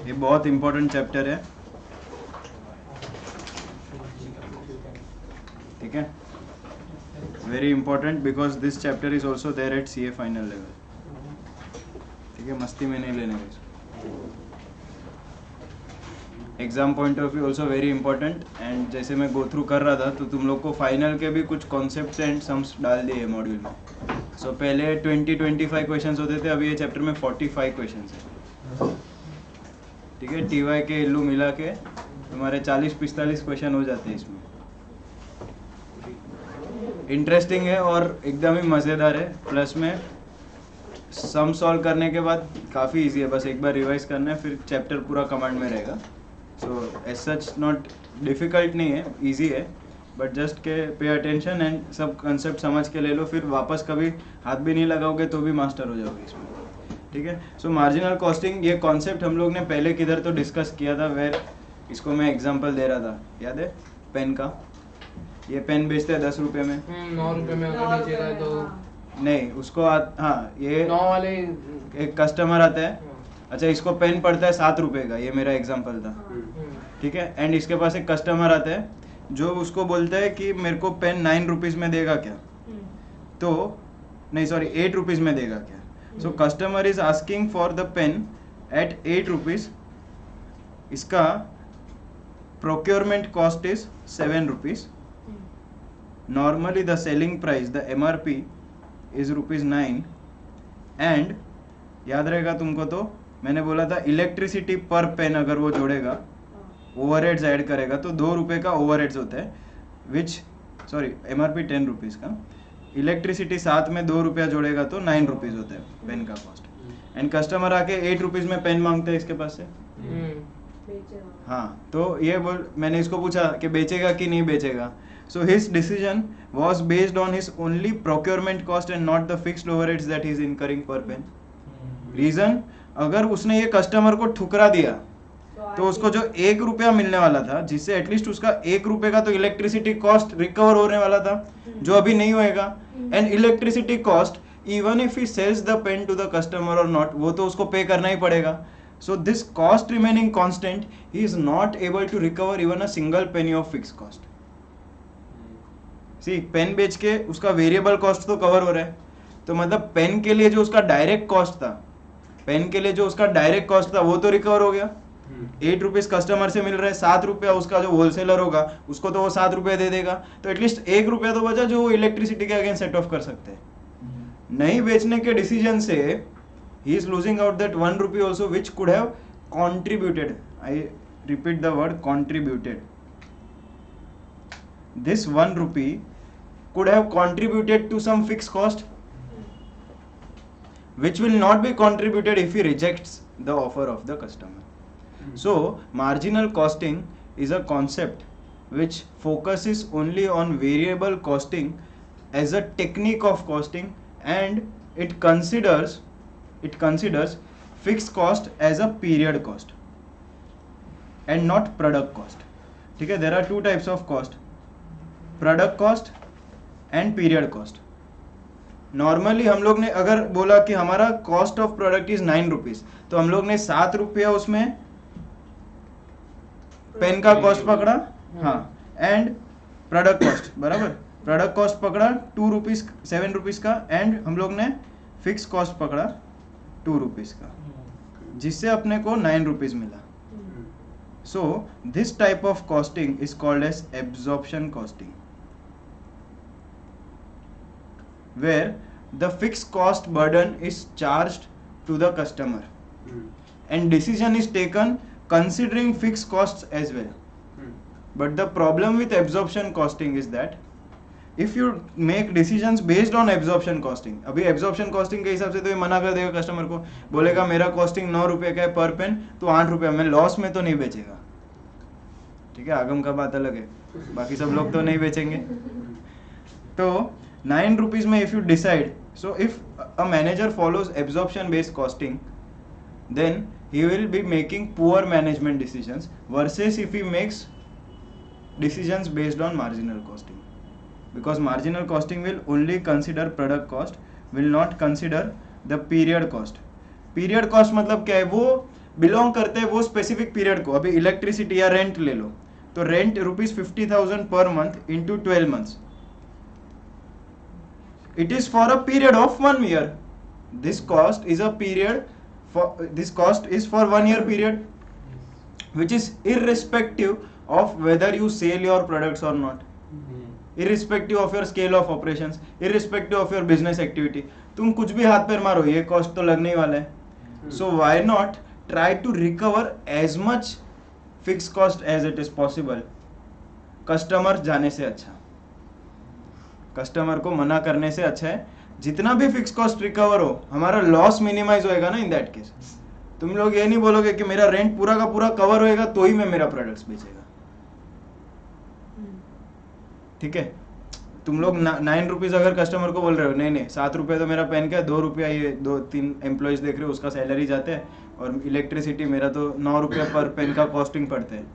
ये बहुत important chapter है, ठीक है, very important because this chapter is also there at CA final level, ठीक है, मस्ती में नहीं लेने का। Exam point of view also very important, and जैसे मैं गो थ्रू कर रहा था तो तुम लोग को फाइनल के भी कुछ कॉन्सेप्ट्स एंड सम्स डाल दिए मॉड्यूल में। सो पहले 20-25 क्वेश्चंस होते थे, अभी ये चैप्टर में 45 क्वेश्चंस है, ठीक है। TY के इल्लू मिला के तुम्हारे 40-45 क्वेश्चन हो जाते हैं इसमें। इंटरेस्टिंग है और एकदम ही मज़ेदार है, प्लस में सम सॉल्व करने के बाद काफ़ी इजी है, बस एक बार रिवाइज करना है, फिर चैप्टर पूरा कमांड में रहेगा। So as such not difficult नहीं है, इजी है, बट जस्ट के पे अटेंशन एंड सब कंसेप्ट समझ के ले लो, फिर वापस कभी हाथ भी नहीं लगाओगे तो भी मास्टर हो जाओगे इसमें, ठीक है। सो मार्जिनल कॉस्टिंग, ये कॉन्सेप्ट हम लोग ने पहले किधर तो डिस्कस किया था, वेर इसको मैं एग्जांपल दे रहा था, याद है, पेन का। ये पेन बेचते हैं 10 रुपये में, 9 रुपये में अगर नीचे का है तो नहीं उसको हाँ, ये 9 वाले एक कस्टमर आता है, अच्छा इसको पेन पड़ता है 7 रुपये का, ये मेरा एग्जांपल था, ठीक है। एंड इसके पास एक कस्टमर आता है जो उसको बोलता है कि मेरे को पेन 9 रुपीज़ में देगा क्या, तो नहीं सॉरी 8 रुपीज़ में देगा क्या। So customer is asking for the pen at 8 rupees, इसका procurement cost is 7 rupees, normally the selling price the MRP is ₹9, and याद रहेगा तुमको, तो मैंने बोला था इलेक्ट्रिसिटी पर पेन अगर वो जोड़ेगा, ओवरहेड्स ऐड करेगा तो 2 रुपये का ओवरहेड्स होता है, विच सॉरी MRP 10 रुपीज़ का, इलेक्ट्रिसिटी साथ में 2 रुपया जोड़ेगा तो 9 रुपीज़ होता है पेन का कॉस्ट। एंड कस्टमर आके 8 रुपीज़ में पेन मांगते हैं इसके पास से, हाँ, तो ये बोल, मैंने इसको पूछा कि बेचेगा कि नहीं बेचेगा। So his decision was based on his only procurement cost and not the fixed overheads that he is incurring per pen. Reason, अगर उसने ये कस्टमर को ठुकरा दिया तो उसको जो 1 रुपया मिलने वाला था, जिससे एटलीस्ट उसका 1 रुपये का तो इलेक्ट्रिसिटी कॉस्ट रिकवर होने वाला था, जो अभी नहीं होएगा। And electricity cost even if he sells the pen to the customer और नॉट, वो तो उसको पे करना ही पड़ेगा। So this cost remaining constant, he is not able to recover even a single penny of fixed cost. See pen बेच के उसका वेरिएबल कॉस्ट तो कवर हो रहा है, तो मतलब पेन के लिए जो उसका डायरेक्ट कॉस्ट था, पेन के लिए जो उसका डायरेक्ट कॉस्ट था वो तो रिकवर हो गया। 8 रुपीज़ कस्टमर से मिल रहा है, 7 रुपया उसका जो होलसेलर होगा उसको तो वो 7 रुपये दे देगा, तो एटलीस्ट 1 रुपया तो बचा जो वो इलेक्ट्रिसिटी के अगेंस्ट सेट ऑफ कर सकते हैं। नहीं बेचने के डिसीजन से he is losing out that 1 rupee also which could have contributed, I repeat the word contributed, this 1 rupee could have contributed to some fixed cost which will not be contributed if he rejects the offer of the customer. So marginal costing is a concept which focuses only on variable costing as a technique of costing, and it considers fixed cost as a period cost and not product cost, ठीक है। there are 2 types of cost, product cost and period cost. Normally हम लोग ने अगर बोला कि हमारा cost of product is 9 rupees, तो हम लोग ने 7 रुपया उसमें पेन का कॉस्ट पकड़ा, हाँ, एंड प्रोडक्ट कॉस्ट बराबर, प्रोडक्ट कॉस्ट पकड़ा 2 रुपीज़ 7 रुपीज़ का, एंड हम लोग ने फिक्स कॉस्ट पकड़ा 2 रुपीज़ का, जिससे अपने को 9 रुपीज़ मिला। So this type of costing is called as absorption costing, where the fixed cost burden is charged to the customer and decision is taken considering fixed costs as well. But the problem with absorption costing is that if you make decisions based on absorption costing, अभी absorption costing के हिसाब से तो ये मना कर देगा customer को, बोलेगा मेरा कॉस्टिंग 9 रुपये का है पर पेन, तो 8 रुपये में लॉस में तो नहीं बेचेगा, ठीक है, आगम का बात अलग है, बाकी सब लोग तो नहीं बेचेंगे। तो 9 rupees में if you decide, so if a manager follows absorption based costing, then he will be making poor management decisions versus if he makes decisions based on marginal costing, because marginal costing will only consider product cost will not consider the period cost. Period cost मतलब क्या है, वो belong करते हैं वो specific period को. अभी electricity या रेंट ले लो, तो rent ₹50,000 per month into 12 months. It is for a period of 1 year. This cost is a period for this cost is for 1 year period, which is irrespective of whether you sell your products or not, irrespective of your scale of operations, irrespective of your business activity. तुम कुछ भी हाथ पैर मारो, ये cost तो लगने ही वाला है. So why not try to recover as much fixed cost as it is possible. Customer जाने से अच्छा, कस्टमर को मना करने से अच्छा है. जितना भी फिक्स कॉस्ट रिकवर हो, हमारा लॉस मिनिमाइज होएगा ना. इन दैट केस तुम लोग ये नहीं बोलोगे कि मेरा रेंट पूरा का पूरा कवर होएगा तो ही मैं मेरा प्रोडक्ट्स बेचेगा. ठीक है, तुम लोग 9 रुपीज अगर कस्टमर को बोल रहे हो, नहीं नहीं 7 रुपये तो मेरा पेन का है, 2 रुपया ये 2-3 एम्प्लॉयज देख रहे हो उसका सैलरी जाते हैं, और इलेक्ट्रिसिटी मेरा तो 9 रुपया पर पेन का कॉस्टिंग पड़ते हैं,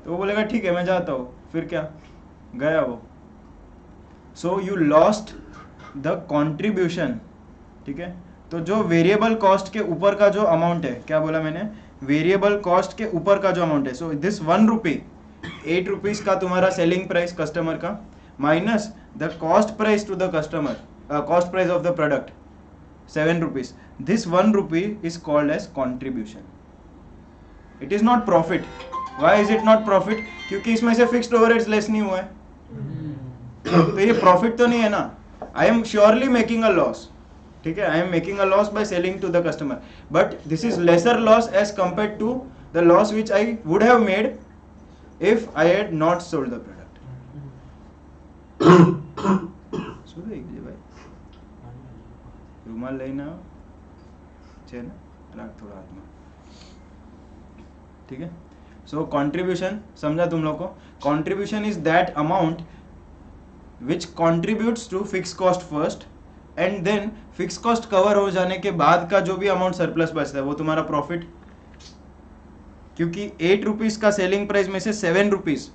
तो वो बोलेगा ठीक है मैं जाता हूँ. फिर क्या गया वो. So you lost the contribution. ठीक है, तो जो वेरिएबल कॉस्ट के ऊपर का जो अमाउंट है, क्या बोला मैंने, वेरिएबल कॉस्ट के ऊपर का जो अमाउंट है. सो दिस 1 रुपी, 8 रुपीज का तुम्हारा सेलिंग प्राइस कस्टमर का, minus the cost price to the customer, cost price of the product 7 rupees. This 1 rupee is called as contribution. It is not profit. Why is it not profit? क्योंकि इसमें से fixed overheads less नहीं हुआ है, तो ये profit तो नहीं है ना. I am surely making a loss. ठीक है, I am making a loss by selling to the customer, but this is lesser loss as compare to the loss which I would have made if I had not sold the product. सुनो एक जी भाई, रुमाल लेना છે ને, राख थोड़ा हाथ में. ठीक है, सो कॉन्ट्रीब्यूशन समझा तुम लोग को. Contribution is that amount which contributes to fixed cost first, and then fixed cost cover हो जाने के बाद का जो भी अमाउंट सरप्लस बचता है वो तुम्हारा प्रॉफिट. क्योंकि 8 रुपीज का सेलिंग प्राइस में से 7 रुपीज,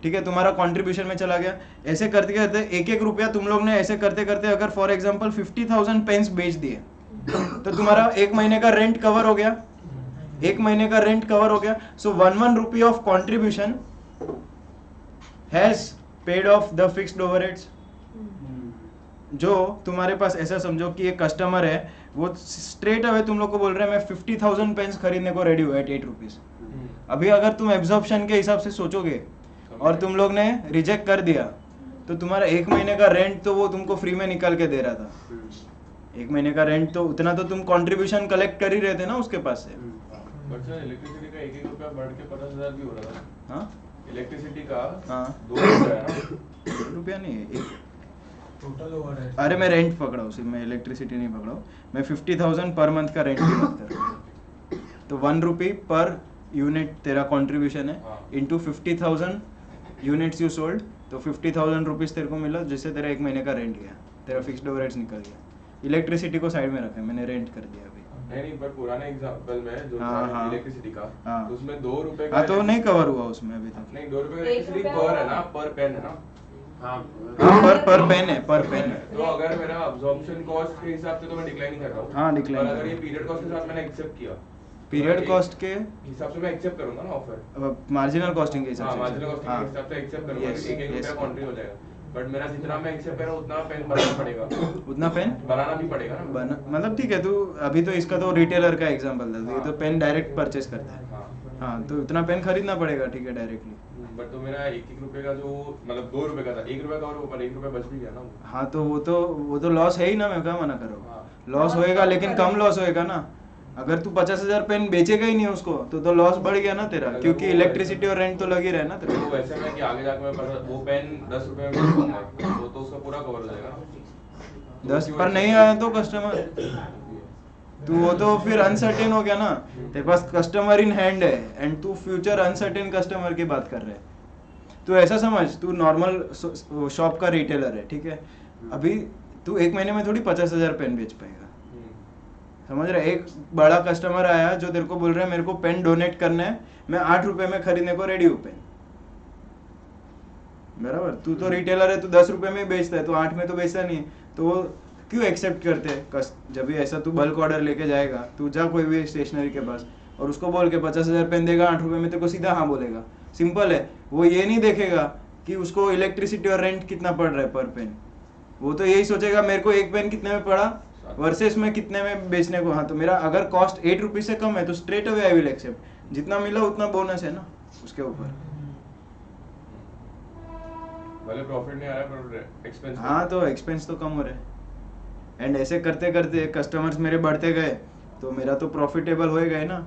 ठीक है, तुम्हारा कॉन्ट्रीब्यूशन में चला गया. ऐसे करते करते 1-1 रुपया तुम लोग ने ऐसे करते करते अगर फॉर एग्जांपल 50,000 पेन्स बेच दिए, तो तुम्हारा 1 महीने का रेंट कवर हो गया. 1 महीने का रेंट कवर हो गया. सो 1 rupee of contribution has paid of the fixed overheads. जो तुम्हारे पास ऐसा समझो कि एक कस्टमर है, वो स्ट्रेट अवे तुम लोग को बोल रहे हैं मैं 50,000 पेन्स खरीदने को रेडी हूँ एट 8 रुपीज. अभी अगर तुम एब्जॉर्प्शन के हिसाब से सोचोगे और तुम लोग ने रिजेक्ट कर दिया, तो तुम्हारा 1 महीने का रेंट तो वो तुमको फ्री में निकाल के दे रहा था. 1 महीने का रेंट तो उतना तो तुम कंट्रीब्यूशन कलेक्ट कर ही रहे थे ना उसके पास से. इलेक्ट्रिसिटी का 1-1 रुपया बढ़ के 50,000 भी हो रहा था. हाँ, इलेक्ट्रिसिटी का हाँ 2 रुपया है ना. 2 रुपया नहीं है, टोटल ओवर है. अरे मैं रेंट पकड़ा हूँ, सिर्फ मैं इलेक्ट्रिसिटी नहीं पकड़ा हूँ. मैं 50,000 पर मंथ का रेंट की बात कर रहा हूँ. तो 1 रुपी पर यूनिट तेरा कंट्रीब्यूशन है, इंटू 50,000 यूनिट्स यू सोल्ड, तो 50,000 रुपीज तेरे को मिला, जिससे तेरा 1 महीने का रेंट गया, तेरा फिक्स्ड ओवरहेड्स निकल गया. इलेक्ट्रिसिटी को साइड में रखा है, मैंने रेंट कर दिया अभी. नहीं पर पुराने एग्जांपल में जो हाँ. इलेक्ट्रिसिटी का, हाँ. तो उसमें 2 रुपए का हाँ, तो नहीं कवर हुआ उसमें अभी तक. नहीं 2 रुपए का इलेक्ट्रिसिटी पर है ना, पर पेन है ना. हाँ पर पेन है, पर पेन है. तो अगर मेरा अब्जॉर्प्शन कॉस्ट के हिसाब से तो मैं डिक्लाइन ही कर रहा हूँ. हाँ, decline पर कर अगर रहा ये हूँ. पीरियड कॉस्ट के साथ मैंने एक्सेप्ट किया, पीरियड कॉस्ट के हिसाब से मैं एक्सेप्ट करूंगा ना ऑफर. मार्जिनल कॉस्टिंग के हिसाब हाँ से. मार्जिनल कॉस्टिंग के हिसाब से एक्सेप्ट करूंगा Yes, कि 1-1 yes. रुपया कॉन्ट्री हो जाएगा. बट मेरा जितना मैं एक्सेप्ट कर रहा हूँ उतना पेन बनाना पड़ेगा. उतना पेन बनाना भी पड़ेगा ना. बना, मतलब ठीक है, तू अभी तो इसका तो रिटेलर का एग्जांपल था, ये तो पेन डायरेक्ट परचेस करता है. हाँ. हाँ, तो उतना पेन खरीदना पड़ेगा, ठीक है, डायरेक्टली. बट तो मेरा 1-1 रुपए का जो मतलब 2 रुपए का था, 1 रुपया कवर हुआ पर 1 रुपया बच भी गया ना. हाँ, तो वो तो लॉस है ही ना, मैं क्या मना कर रहा हाँ. हूँ. लॉस होएगा लेकिन कम लॉस होएगा ना. अगर तू 50,000 पेन बेचेगा ही नहीं उसको, तो लॉस बढ़ गया ना तेरा, क्योंकि इलेक्ट्रिसिटी और रेंट तो लगी रहे ना तेरे तो को. वैसे में कि आगे जाके मैं वो पेन 10 रुपए में बेचूंगा तो उसका पूरा कवर हो जाएगा ना. 10 पर नहीं आया तो कस्टमर, तू वो तो फिर अनसर्टेन हो गया ना. तेरे पास कस्टमर इन हैंड है एंड तू फ्यूचर अनसर्टेन कस्टमर की बात कर रहे है. तू ऐसा समझ, तू नॉर्मल शॉप का रिटेलर है, ठीक है. अभी तू 1 महीने में थोड़ी 50,000 पेन बेच पाएगा, समझ रहा है. एक बड़ा कस्टमर आया जो तेरे को बोल रहा है मेरे को पेन डोनेट करना है, मैं 8 रुपए में खरीदने को रेडी हूँ पेन, बराबर. तू तो रिटेलर है, तू 10 रुपए में बेचता है, तो 8 में तो बेचता नहीं है. तो वो क्यों एक्सेप्ट करते हैं? जब भी ऐसा तू बल्क ऑर्डर लेके जाएगा, तू जा कोई भी स्टेशनरी के पास और उसको बोल के 50,000 पेन देगा 8 रुपये में, तेरे को सीधा हाँ बोलेगा। सिंपल है। वो ये नहीं देखेगा कि उसको इलेक्ट्रिसिटी और रेंट कितना पड़ रहा है पर पेन। वो तो यही सोचेगा मेरे को एक पेन कितने में पड़ा वर्सेस में कितने में बेचने को। हाँ, तो मेरा अगर कॉस्ट 8 रुपीज से कम है तो straight away I will accept. जितना मिला उतना बोनस है ना उसके ऊपर। भले प्रॉफिट नहीं आ रहा है पर एक्सपेंस हाँ, तो एक्सपेंस तो कम हो रहा है। एंड ऐसे करते करते कस्टमर्स मेरे बढ़ते गए तो मेरा तो प्रॉफिटेबल होएगा ही ना।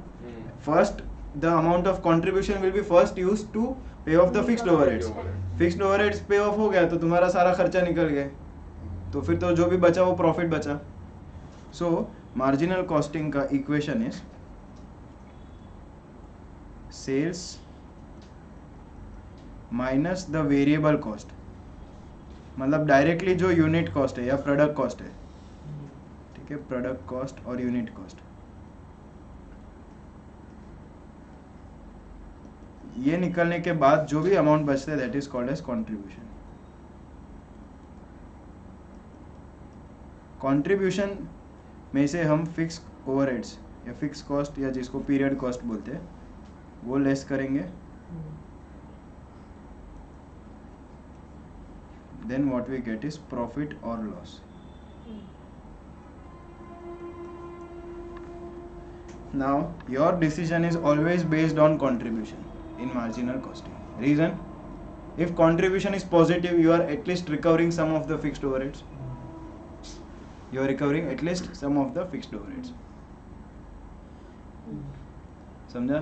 First the amount of contribution will be first use to pay off the fixed overheads. Fixed overheads pay off हो गया तो तुम्हारा सारा खर्चा निकल गया, तो फिर तो जो भी बचा वो प्रॉफिट बचा। सो मार्जिनल कॉस्टिंग का equation is sales minus the variable cost, मतलब डायरेक्टली जो यूनिट कॉस्ट है या प्रोडक्ट कॉस्ट है, ठीक है, प्रोडक्ट कॉस्ट और यूनिट कॉस्ट, ये निकलने के बाद जो भी अमाउंट बचता है that is called as contribution. Contribution में से हम फिक्स ओवरहेड्स या फिक्स कॉस्ट या जिसको पीरियड कॉस्ट बोलते हैं वो लेस करेंगे। Then what we get is profit or loss. Now your decision is always based on contribution in marginal costing. Reason? If contribution is positive, you are at least recovering some of the fixed overheads. You are recovering at least some of the fixed overheads. समझा?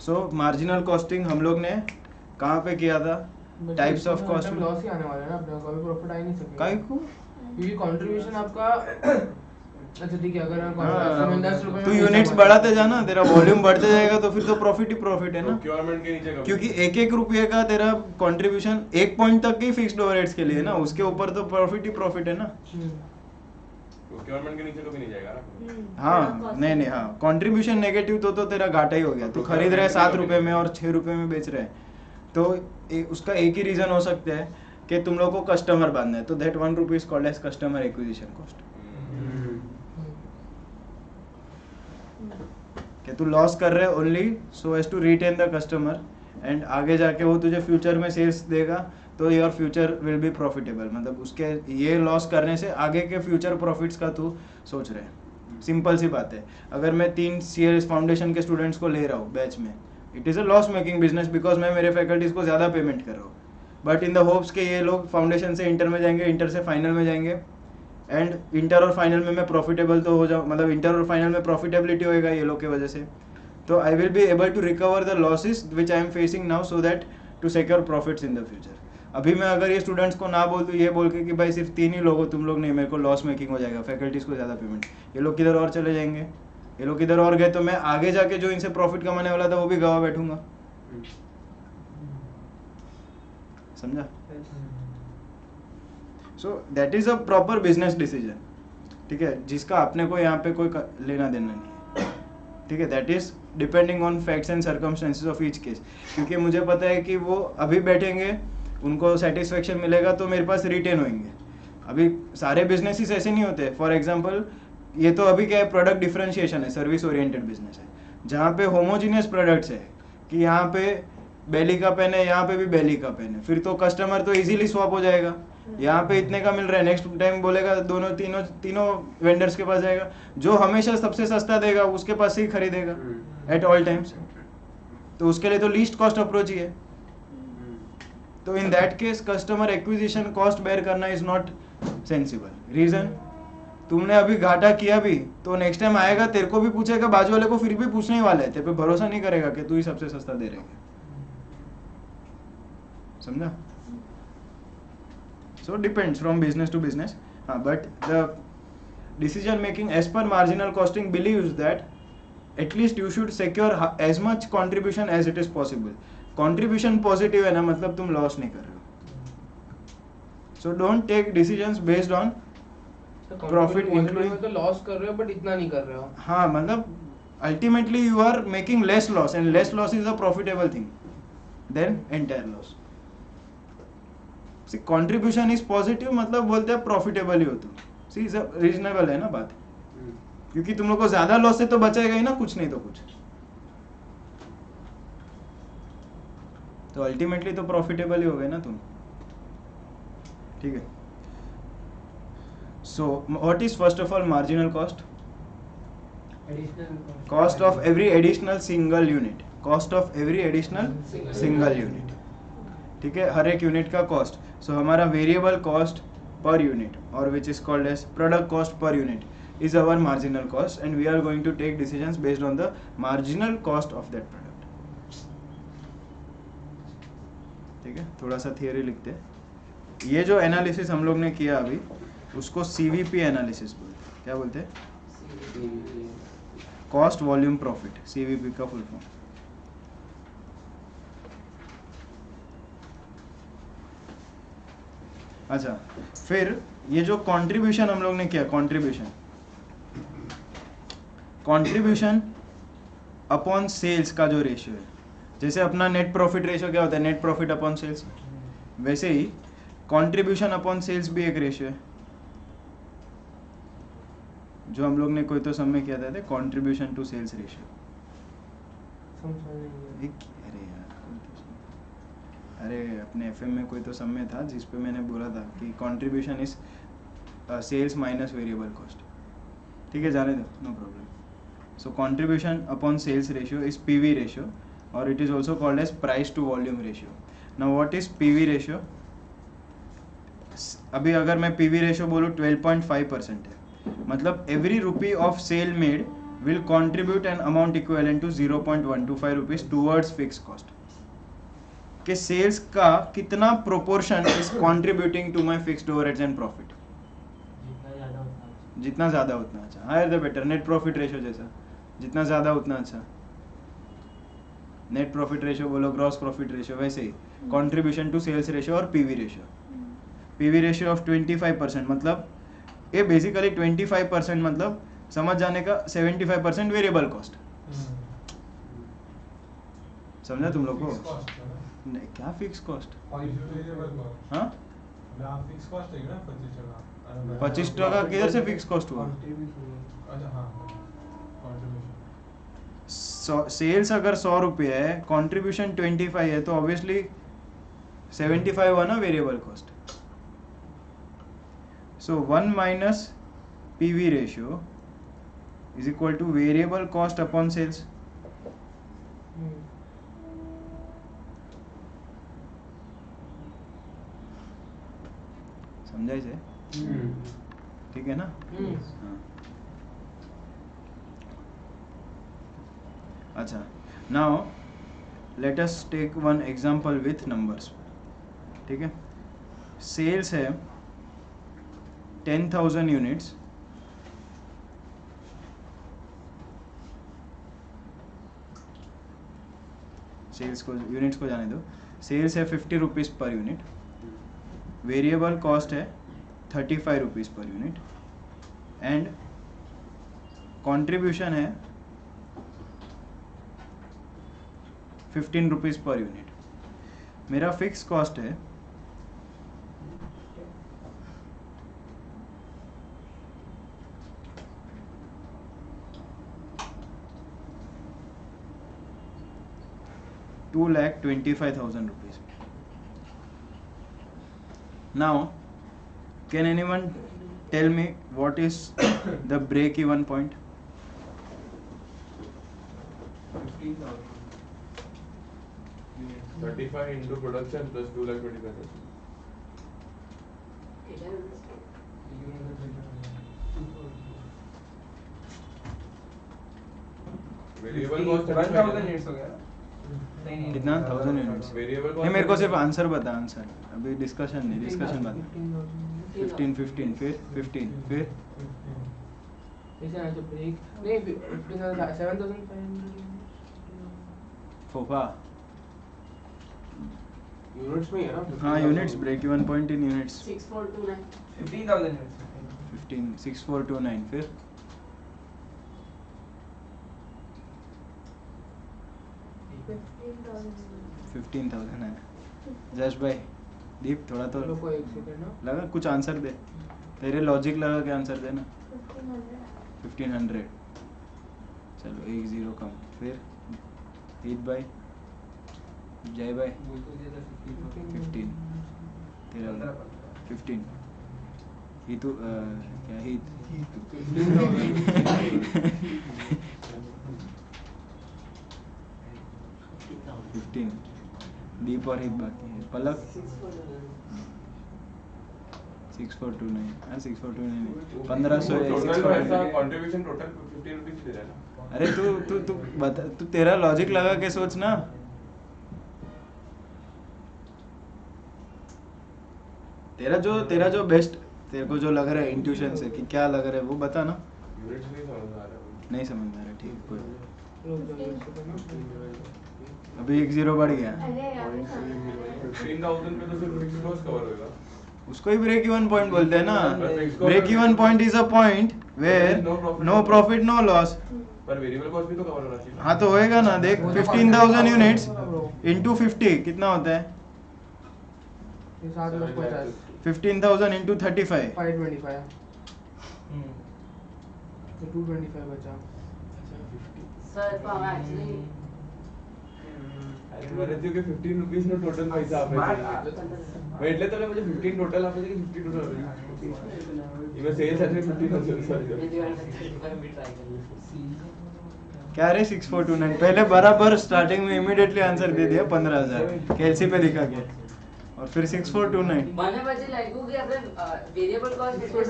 So marginal costing हम लोग ने कहाँ पे किया था? Types of cost में loss ही आने वाला है ना, अपने को कभी प्रॉफिट आ ही नहीं सकेगा। काहे को? क्योंकि कंट्रीब्यूशन आपका अच्छा ठीक है, अगर मैं 10 रुपए में तू यूनिट्स बढ़ाते जाना, तेरा वॉल्यूम बढ़ते जाएगा तो फिर तो प्रॉफिट ही प्रॉफिट है ना। प्रोक्योरमेंट के नीचे कभी क्योंकि एक एक रुपये का तेरा कंट्रीब्यूशन एक पॉइंट तक ही फिक्स्ड ओवरहेड्स के लिए है ना, उसके ऊपर तो प्रॉफिट ही प्रॉफिट है ना। प्रोक्योरमेंट के नीचे कभी नहीं जाएगा ना। हाँ नहीं, हाँ कंट्रीब्यूशन नेगेटिव तो तेरा घाटा ही हो गया। तू खरीद रहा है 7 रुपए में और 6 रुपए में बेच रहे हैं, तो उसका एक ही रीजन हो सकता है कि तुम लोग को कस्टमर बांधना है, तो that 1 rupee is called as customer acquisition cost. कि तू लॉस कर रहे only so as to retain the customer, and आगे जाके वो तुझे फ्यूचर में सेल्स देगा तो your future will be profitable. मतलब उसके ये लॉस करने से आगे के फ्यूचर प्रॉफिट्स का तू सोच रहे है। सिंपल सी बात है, अगर मैं 3 CLS फाउंडेशन के स्टूडेंट्स को ले रहा हूँ बैच में, it is a loss making business because मैं मेरे फैकल्टीज को ज़्यादा पेमेंट कर रहा हूँ, बट इन द होप्स के ये लोग फाउंडेशन से इंटर में जाएंगे, इंटर से फाइनल में जाएंगे, एंड इंटर और फाइनल में मैं प्रॉफिटेबल तो हो जाऊँ, मतलब इंटर और फाइनल में प्रॉफिटेबिलिटी होएगा ये लोग की वजह से, तो I will be able to recover the losses which I am facing now so that to secure profits in the future. अभी मैं अगर ये स्टूडेंट्स को ना बोल दूँ ये बोल के कि भाई सिर्फ 3 ही लोग हो तुम लोग, नहीं मेरे को लॉस मेकिंग हो जाएगा, फैकल्टीज को ज़्यादा पेमेंट, ये लोग किधर और चले जाएंगे, ये लोग किधर और गए तो मैं आगे जाके जो इनसे प्रॉफिट कमाने वाला था वो भी गवा बैठूंगा। समझा? So that is a proper business decision, ठीक है, जिसका अपने को यहाँ पे कोई लेना देना नहीं है, ठीक है। That is depending on facts and circumstances of each case, क्योंकि मुझे पता है कि वो अभी बैठेंगे उनको सेटिस्फेक्शन मिलेगा तो मेरे पास रिटेन होंगे। अभी सारे बिजनेसेस ऐसे नहीं होते। फॉर एग्जांपल ये तो अभी क्या है, प्रोडक्ट डिफरेंशिएशन है, सर्विस ओरिएंटेड बिजनेस है, जहाँ पे होमोजीनियस प्रोडक्ट्स है कि यहाँ पे बेली का पेन है, यहाँ पे भी बेली का पेन है, फिर तो कस्टमर तो इजीली स्वैप हो जाएगा। यहाँ पे इतने का मिल रहा है, नेक्स्ट टाइम बोलेगा तीनों वेंडर्स के पास जाएगा, जो हमेशा सबसे सस्ता देगा उसके पास से ही खरीदेगा एट ऑल टाइम्स, तो उसके लिए तो लीस्ट कॉस्ट अप्रोच ही है। तो in that case customer acquisition cost bear करना इज नॉट सेंसिबल। रीजन, तुमने अभी घाटा किया भी तो नेक्स्ट टाइम आएगा तेरे को भी पूछेगा, बाजू वाले को फिर भी पूछने ही वाला है, तेरे पे भरोसा नहीं करेगा कि तू ही सबसे सस्ता दे रहे। समझा? So depends from business to business, but the decision making as per marginal costing believes that at least you should secure as much contribution as it is possible. Contribution positive है ना, मतलब तुम लॉस नहीं कर रहे हो। So don't take decisions based on profit including तो loss कर रहे हो बट इतना नहीं कर रहे हो। हाँ, मतलब ultimately you are making less loss and less loss is a profitable thing than entire loss. See contribution is positive मतलब बोलते हैं प्रॉफिटेबल ही हो तुम, सी रीजनेबल है ना बात, क्योंकि तुम लोग को ज्यादा लॉस से तो बचेगा ही ना, कुछ नहीं तो कुछ, तो अल्टीमेटली तो प्रॉफिटेबल ही हो गए ना तुम, ठीक है. So what is first of all marginal cost? Additional cost of every additional single unit, cost of every additional single unit, ठीक है, हर एक यूनिट का कॉस्ट. सो हमारा वेरिएबल कॉस्ट पर यूनिट और which is called as product cost per unit is our marginal cost, and we are going to take decisions based on the marginal cost of that product. ठीक है, थोड़ा सा theory लिखते हैं. ये जो analysis हम लोग ने किया अभी उसको CVP एनालिसिस बोलते हैं. क्या बोलते हैं? कॉस्ट वॉल्यूम प्रॉफिट, CVP का फुल फॉर्म. अच्छा, फिर ये जो कंट्रीब्यूशन हम लोग ने किया, कंट्रीब्यूशन अपॉन सेल्स का जो रेशियो है, जैसे अपना नेट प्रॉफिट रेशियो क्या होता है, नेट प्रॉफिट अपॉन सेल्स, वैसे ही कंट्रीब्यूशन अपॉन सेल्स भी एक रेशियो है, जो हम लोग ने कोई तो सम में किया था, कंट्रीब्यूशन टू सेल्स रेशियो. अरे यार, अरे अपने FM में कोई तो सम में था जिस पे मैंने बोला था कि contribution is sales minus variable cost. ठीक है, जाने दो, no problem. So contribution upon sales ratio is PV ratio, और it is also called as price to volume ratio. Now what is PV ratio? अभी अगर मैं PV रेशियो बोलूँ 12.5% है, मतलब every rupee of sale made will contribute an amount equivalent to 0.125 rupees towards fix cost. कि sales का कितना proportion is contributing to my fixed overheads and profit. जितना ज़्यादा उतना अच्छा, higher the better. Net profit ratio जैसा, जितना ज़्यादा उतना अच्छा. नेट प्रॉफिट रेशियो बोलो, ग्रॉस प्रॉफिट रेशियो, वैसे ही कंट्रीब्यूशन टू सेल्स रेशियो और PV ratio. PV ratio of 25%, मतलब ये बेसिकली 25% मतलब समझ जाने का 75% वेरिएबल कॉस्ट. समझा तुम लोग को? नहीं, क्या फिक्स कॉस्ट? हाँ, 25% किधर से फिक्स कॉस्ट हुआ? सेल्स अगर 100 रुपये है, कंट्रीब्यूशन 25 है, तो ऑब्वियसली 75 हुआ ना variable cost. So 1 minus PV ratio is equal to variable cost upon sales. समझाई से? ठीक है ना? हाँ. अच्छा, now let us take one example with numbers. ठीक है, सेल्स है 10,000 यूनिट्स, सेल्स को, यूनिट्स को जाने दो. सेल्स है 50 rupees per unit, variable cost है 35 rupees per unit, and contribution है 15 रुपीज़ पर यूनिट. मेरा फिक्स कॉस्ट है 2,25,000 rupees. Now, can anyone tell me what is the break-even point? 35 into production plus 2,25,000. Variable cost 1000 units हो गया. कितना? 1000 units. Variable नहीं, मेरे को सिर्फ आंसर बता, आंसर. अभी डिस्कशन नहीं, डिस्कशन बता. 15 फिर 15 फिर ऐसे ना तो ब्रेक नहीं 15,000 7,500 फोफा. यूनिट्स में है ना. हाँ, units, break even point in units. 6429 15,000 units. 15 6429 फिर 15,000 है. जस्ट भाई दीप थोड़ा तो चलो कोई एक सेकंड ना। लगा, कुछ आंसर दे, तेरे लॉजिक लगा के आंसर देना। 1500। चलो 1-0 कम। फिर हित भाई, जय भाई 15, तेरा 15 हितू क्या हित 15 दीप और हित बाकी है। पलक 6429, हाँ 6429 1500 है, टोटल 6429। पैसा कंट्रीब्यूशन टोटल 15 रुपीज दे रहा है ना। अरे तू बता, तू तेरा लॉजिक लगा के सोच ना। तेरा जो बेस्ट, तेरे को जो लग रहा है इंट्यूशन से कि क्या लग रहा है वो बता ना। यूनिट्स नहीं समझ में आ रहा है। नहीं समझ में आ रहा, ठीक है कोई बात रुक जाओ एक सेकंड ना। नहीं। अभी 1-0 बढ़ गया। 15,000 पे तो सिर्फ फिक्स कॉस्ट कवर होगा। उसको ही ब्रेक इवन पॉइंट बोलते हैं ना। Fixed cost break even point is a point where no profit no loss. पर वेरिएबल कॉस्ट भी तो कवर होना चाहिए। हाँ तो होएगा ना, देख 15,000 यूनिट्स इंटू 50 कितना होता है? ये 750 15,000 इंटू 35 525 तो 225 बचा। सर हम एक्चुअली अरे મને થયું કે 15 રૂપીસ નો ટોટલ પૈસા આપે છે એટલે તો મને 15 ટોટલ આપે છે કે 50 ટોટલ આપે છે ઈમે સેલ્સ એટલે 15 હશે सॉरी क्या रे 6429 पहले बराबर स्टार्टिंग में इमीडिएटली आंसर दे दिया 15,000 केएलसी पे लिखा गया और फिर 6429। મને પછી લાગ્યું કે આપણે વેરિયેબલ કોસ્ટ ડિસ્કસ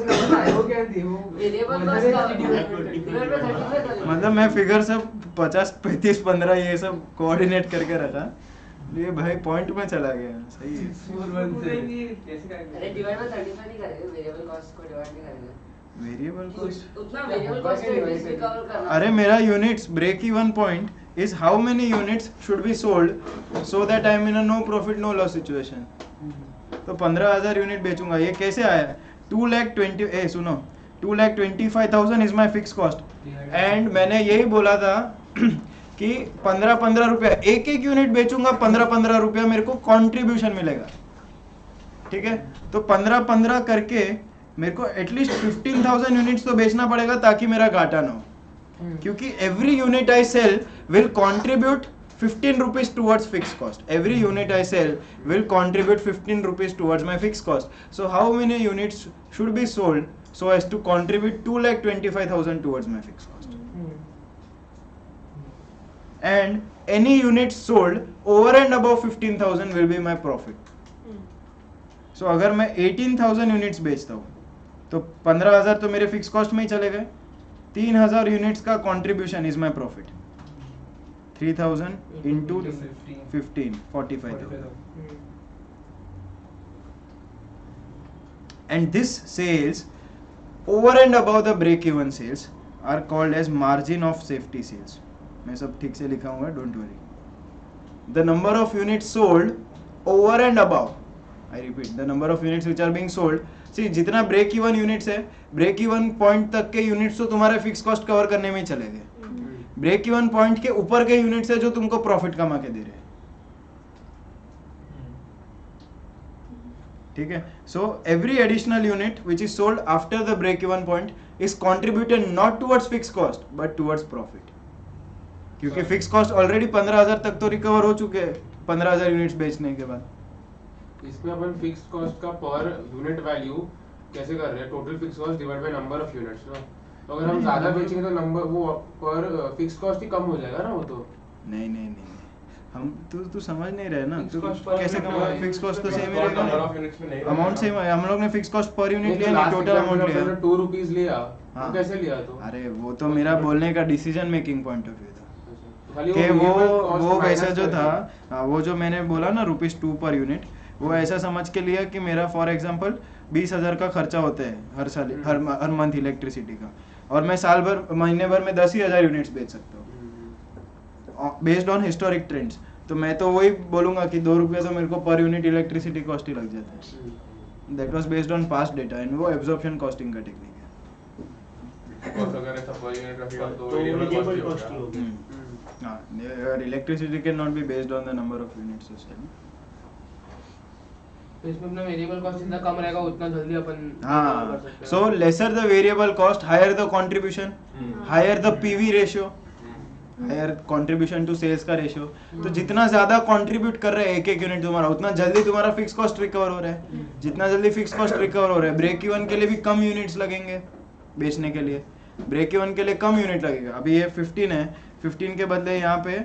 वो क्या थी वो वेरिएबल कॉस्ट का डिवाइड बाय 35 करेंगे। मतलब मैं फिगर सब 50 35 15 ये सब कोऑर्डिनेट करके रखा, ये भाई पॉइंट में चला गया। सही है। अरे डिवाइड बाय 35 नहीं करेंगे, वेरिएबल कॉस्ट को डिवाइड नहीं करेंगे। वेरिएबल कॉस्ट, उतना वेरिएबल कॉस्ट को इंक्रीज भी कवर करना। अरे मेरा units break even point is how many units should be sold so that I am in a no profit no loss situation. तो 15,000 यूनिट बेचूंगा, ये कैसे आया? 2,25,000 is my fix cost and मैंने यही बोला था कि 15-15 रुपया एक यूनिट बेचूंगा, 15-15 रुपया मेरे को कंट्रीब्यूशन मिलेगा। ठीक है, तो 15-15 करके मेरे को एटलीस्ट 15,000 यूनिट्स तो बेचना पड़ेगा ताकि मेरा घाटा ना हो, क्योंकि every unit I sell will contribute 15 rupees towards fixed cost. Every unit I sell will contribute 15 rupees towards my fixed cost. So how many units should be sold so as to contribute 2,25,000 towards my fixed cost? And any unit sold over and above 15,000 will be my profit. So अगर मैं 18,000 units बेचता हूँ तो 15,000 तो मेरे fix cost में ही चले गए, 3,000 यूनिट्स का contribution is my profit. 3,000 into 15 45,000 and this sales over and above the break even sales are called as margin of safety sales। मैं सब ठीक से लिखा हूँ, don't worry। the number of units sold over and above, I repeat, the number of units which are being sold, see जितना break even units है, break even point तक के units तो तुम्हारे fixed cost कवर करने में ही चले गए। ब्रेक इवन पॉइंट के ऊपर के यूनिट्स है जो तुमको प्रॉफिट कमा के दे रहे हैं। ठीक है, so every additional unit which is sold after the break even point is contributed not towards fix cost but towards profit, क्योंकि फिक्स कॉस्ट ऑलरेडी 15,000 तक तो रिकवर हो चुके हैं 15,000 यूनिट्स बेचने के बाद। इसमें अपन फिक्स्ड कॉस्ट का पर यूनिट वैल्यू कैसे कर रहे हैं? Total fix cost divide by number of units ना। तो अगर हम ज्यादा बेचेंगे तो नंबर वो पर फिक्स कॉस्ट ही कम हो जाएगा ना वो तो। नहीं हम तू समझ नहीं रहे ना, Fixed तू cost per कैसे unit कमा? है। फिक्स कॉस्ट तो सेम ही नंबर रहेगा, ऑफ यूनिट्स में नहीं अमाउंट सेम है। हम लोग ने फिक्स कॉस्ट पर यूनिट लिया नहीं, टोटल अमाउंट लिया। 2 रुपीस लिया हाँ। तो कैसे लिया तो? अरे वो तो मेरा बोलने का decision making point of view था खाली कि variable cost वो वैसा minus जो करके। था, वो जो मैंने बोला ना ₹2 पर यूनिट, वो ऐसा समझ के लिया कि मेरा फॉर एग्जांपल 20,000 का खर्चा होता है हर साल, हर मंथ इलेक्ट्रिसिटी का, और मैं साल भर महीने भर में 10,000 यूनिट्स बेच सकता हूँ बेस्ड ऑन हिस्टोरिक ट्रेंड्स। तो मैं तो वही बोलूंगा कि 2 रुपये तो मेरे को पर यूनिट इलेक्ट्रिसिटी कॉस्ट ही लग जाता है। That was based on past data and वो एब्जॉर्प्शन कॉस्टिंग का टेक्निक है। कॉस्ट अगर ऐसा पर यूनिट रखेगा तो तो वेरिएबल variable कॉस्ट cost ही ही होगा। होगी। हाँ, electricity can not be based on the number of units. तो इसमें अपना वेरिएबल कॉस्ट जितना कम रहेगा उतना जल्दी अपन हाँ, कर सकते हैं। so lesser the variable cost, higher the contribution, higher the PV ratio, higher contribution to sales का रेशियो। तो जितना ज्यादा कंट्रीब्यूट कर रहे हैं एक एक यूनिट तुम्हारा, उतना जल्दी तुम्हारा फिक्स कॉस्ट रिकवर हो रहा है। जितना जल्दी फिक्स कॉस्ट रिकवर हो रहा है, ब्रेक इवन के लिए भी कम यूनिट्स लगेंगे बेचने के लिए, ब्रेक इवन के लिए कम यूनिट लगेगा। अभी ये 15 है, 15 के बदले यहाँ पे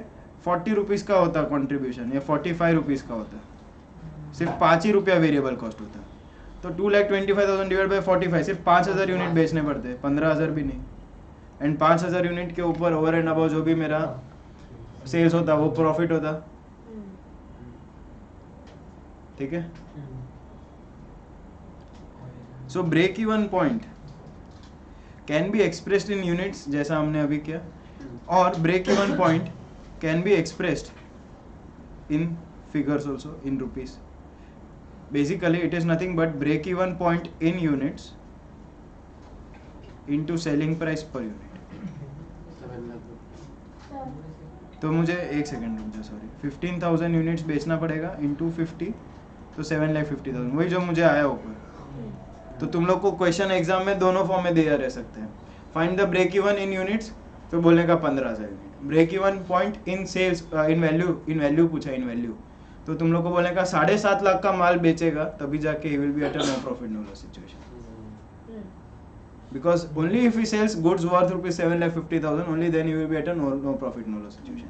40 रुपीज का होता है कॉन्ट्रीब्यूशन, या 45 रुपीज का होता है, सिर्फ 5 ही रुपया वेरिएबल कॉस्ट होता है। तो 2,25,000 डिवाइड बाय 45, सिर्फ 5,000 यूनिट बेचने पड़ते हैं, 15,000 भी नहीं। एंड 5,000 यूनिट के ऊपर ओवर एंड अबव जो भी मेरा सेल्स होता वो प्रॉफिट होता। ठीक है, so break even point can be expressed in units जैसा हमने अभी किया, और break even point can be expressed in figures also in rupees. Basically it is nothing but break even point in units into selling price per unit. तो मुझे एक second रुक जा, सॉरी, 15,000 यूनिट्स बेचना पड़ेगा into 50, तो 7,50,000, वही जो मुझे आया ऊपर। तो तुम लोग को क्वेश्चन एग्जाम में दोनों फॉर्म में दिया रह सकते हैं। Find the break even in units, तो बोलने का 15,000 unit. Break even point in sales, in value पूछा, इन वैल्यू, तो तुम लोग को बोलने का 7.5 लाख का माल बेचेगा तभी जाके he will be at a no profit no loss situation, because only if he sells goods worth rupees 7,50,000 only then he will be at a no profit no loss situation.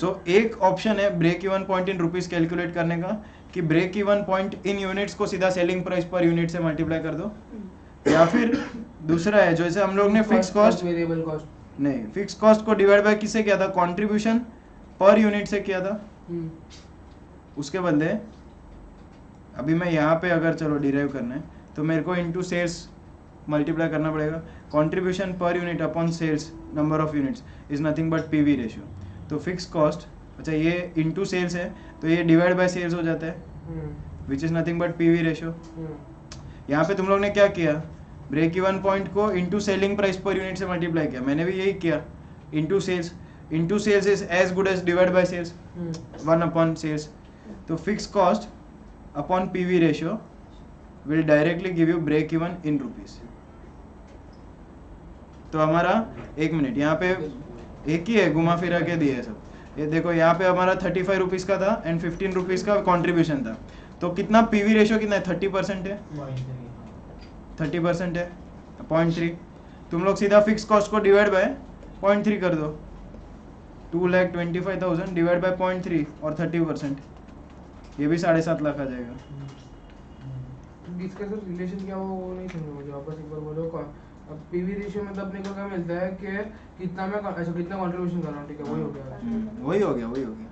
So एक option है break even point in rupees calculate करने का, कि break even point in units को सीधा selling price per unit से multiply कर दो, या फिर दूसरा है जैसे हम लोग ने फिक्स कॉस्ट, वेरिएबल कॉस्ट नहीं, फिक्स कॉस्ट को डिवाइड बाय किससे किया था, कंट्रीब्यूशन पर यूनिट से किया था। उसके बदले अभी मैं यहाँ पे अगर चलो डिराइव करना है तो मेरे को इनटू सेल्स मल्टीप्लाई करना पड़ेगा। Contribution per unit upon sales number of units is nothing but PV ratio. तो फिक्स कॉस्ट, अच्छा ये इनटू सेल्स है तो ये डिवाइड बाय सेल्स हो जाता है, which is nothing but PV ratio. यहाँ पे तुम लोग ने क्या किया, ब्रेक इवन पॉइंट को into selling price per unit से मल्टीप्लाई किया, मैंने भी यही किया, into sales is as good as divide by sales, 1 upon sales. तो fix cost upon PV ratio will directly give you break even in rupees. तो हमारा, एक मिनट, यहाँ पे एक ही है, घुमा फिरा के दिए सब, ये देखो यहाँ पे हमारा 35 रुपीज का था एंड 15 रुपीज का कंट्रीब्यूशन था। तो कितना पीवी रेशियो कितना है, 30% है, 30% है, 0.3। तुम लोग सीधा फिक्स कॉस्ट को डिवाइड बाय 0.3 कर दो, 2,25,000 डिवाइड बाय 0.3 और 30%, ये भी 7.5 लाख आ जाएगा। इसका सर रिलेशन क्या वो नहीं समझ मुझे, वापस एक बार बोलो। अब पीवी रेशियो मतलब अपने को क्या मिलता है कि कितना मैं, अच्छा कितना कंट्रीब्यूशन कर रहा हूँ, ठीक है, वही हो गया, वही हो गया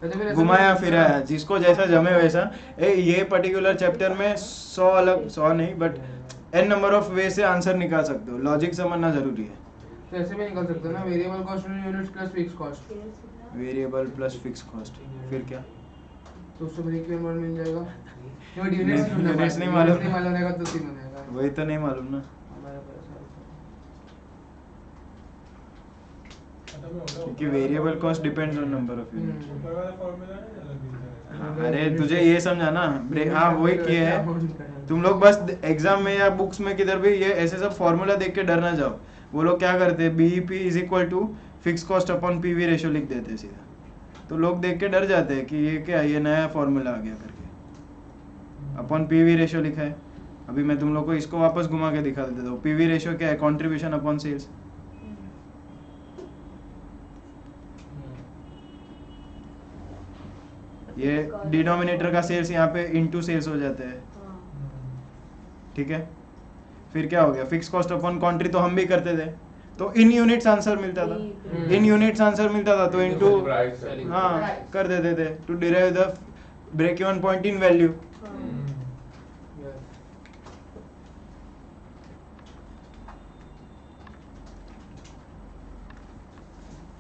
तो फिर ऐसा घुमाया नहीं- फिराया, जिसको जैसा जमे वैसा। ये पर्टिकुलर चैप्टर में 100 नहीं बट n नंबर ऑफ वे से आंसर निकाल सकते हो, लॉजिक समझना जरूरी है। तो ऐसे भी निकल सकते हो ना, variable cost in units plus fix cost, variable plus fix cost, फिर क्या, तो उससे ब्रेक इवन पॉइंट मिल जाएगा। यूनिट्स यूनिट्स नहीं मालूम, नहीं मालूम रहेगा तो 3 हो जाएगा। वही तो नहीं मालूम ना, हमारे पास क्योंकि variable cost depends on number of units. ऊपर वाला फॉर्मूला नहीं अलग दिखता है। हाँ, अरे तुझे ये समझाना, हाँ वही किया है। तुम लोग बस एग्जाम में या बुक्स में किधर भी ये ऐसे सब फॉर्मूला देख के डर ना जाओ। वो लोग क्या करते हैं, BEP is equal to fix cost upon PV ratio लिख देते हैं सीधा, तो लोग देख के डर जाते हैं कि ये क्या, ये नया फॉर्मूला आ गया करके। अपॉन पीवी रेशियो लिखा है, अभी मैं तुम लोग को इसको वापस घुमा के दिखा देता हूँ। पीवी रेशियो क्या है, कंट्रीब्यूशन अपॉन सेल्स। ये डिनोमिनेटर का सेल्स यहाँ पे इनटू सेल्स हो जाता है, ठीक है। फिर क्या हो गया, फिक्स कॉस्ट अपॉन कंट्री तो हम भी करते थे, तो इन यूनिट्स आंसर मिलता था, इन यूनिट्स आंसर मिलता था, तो इनटू हाँ कर देते थे to derive the break even point in value.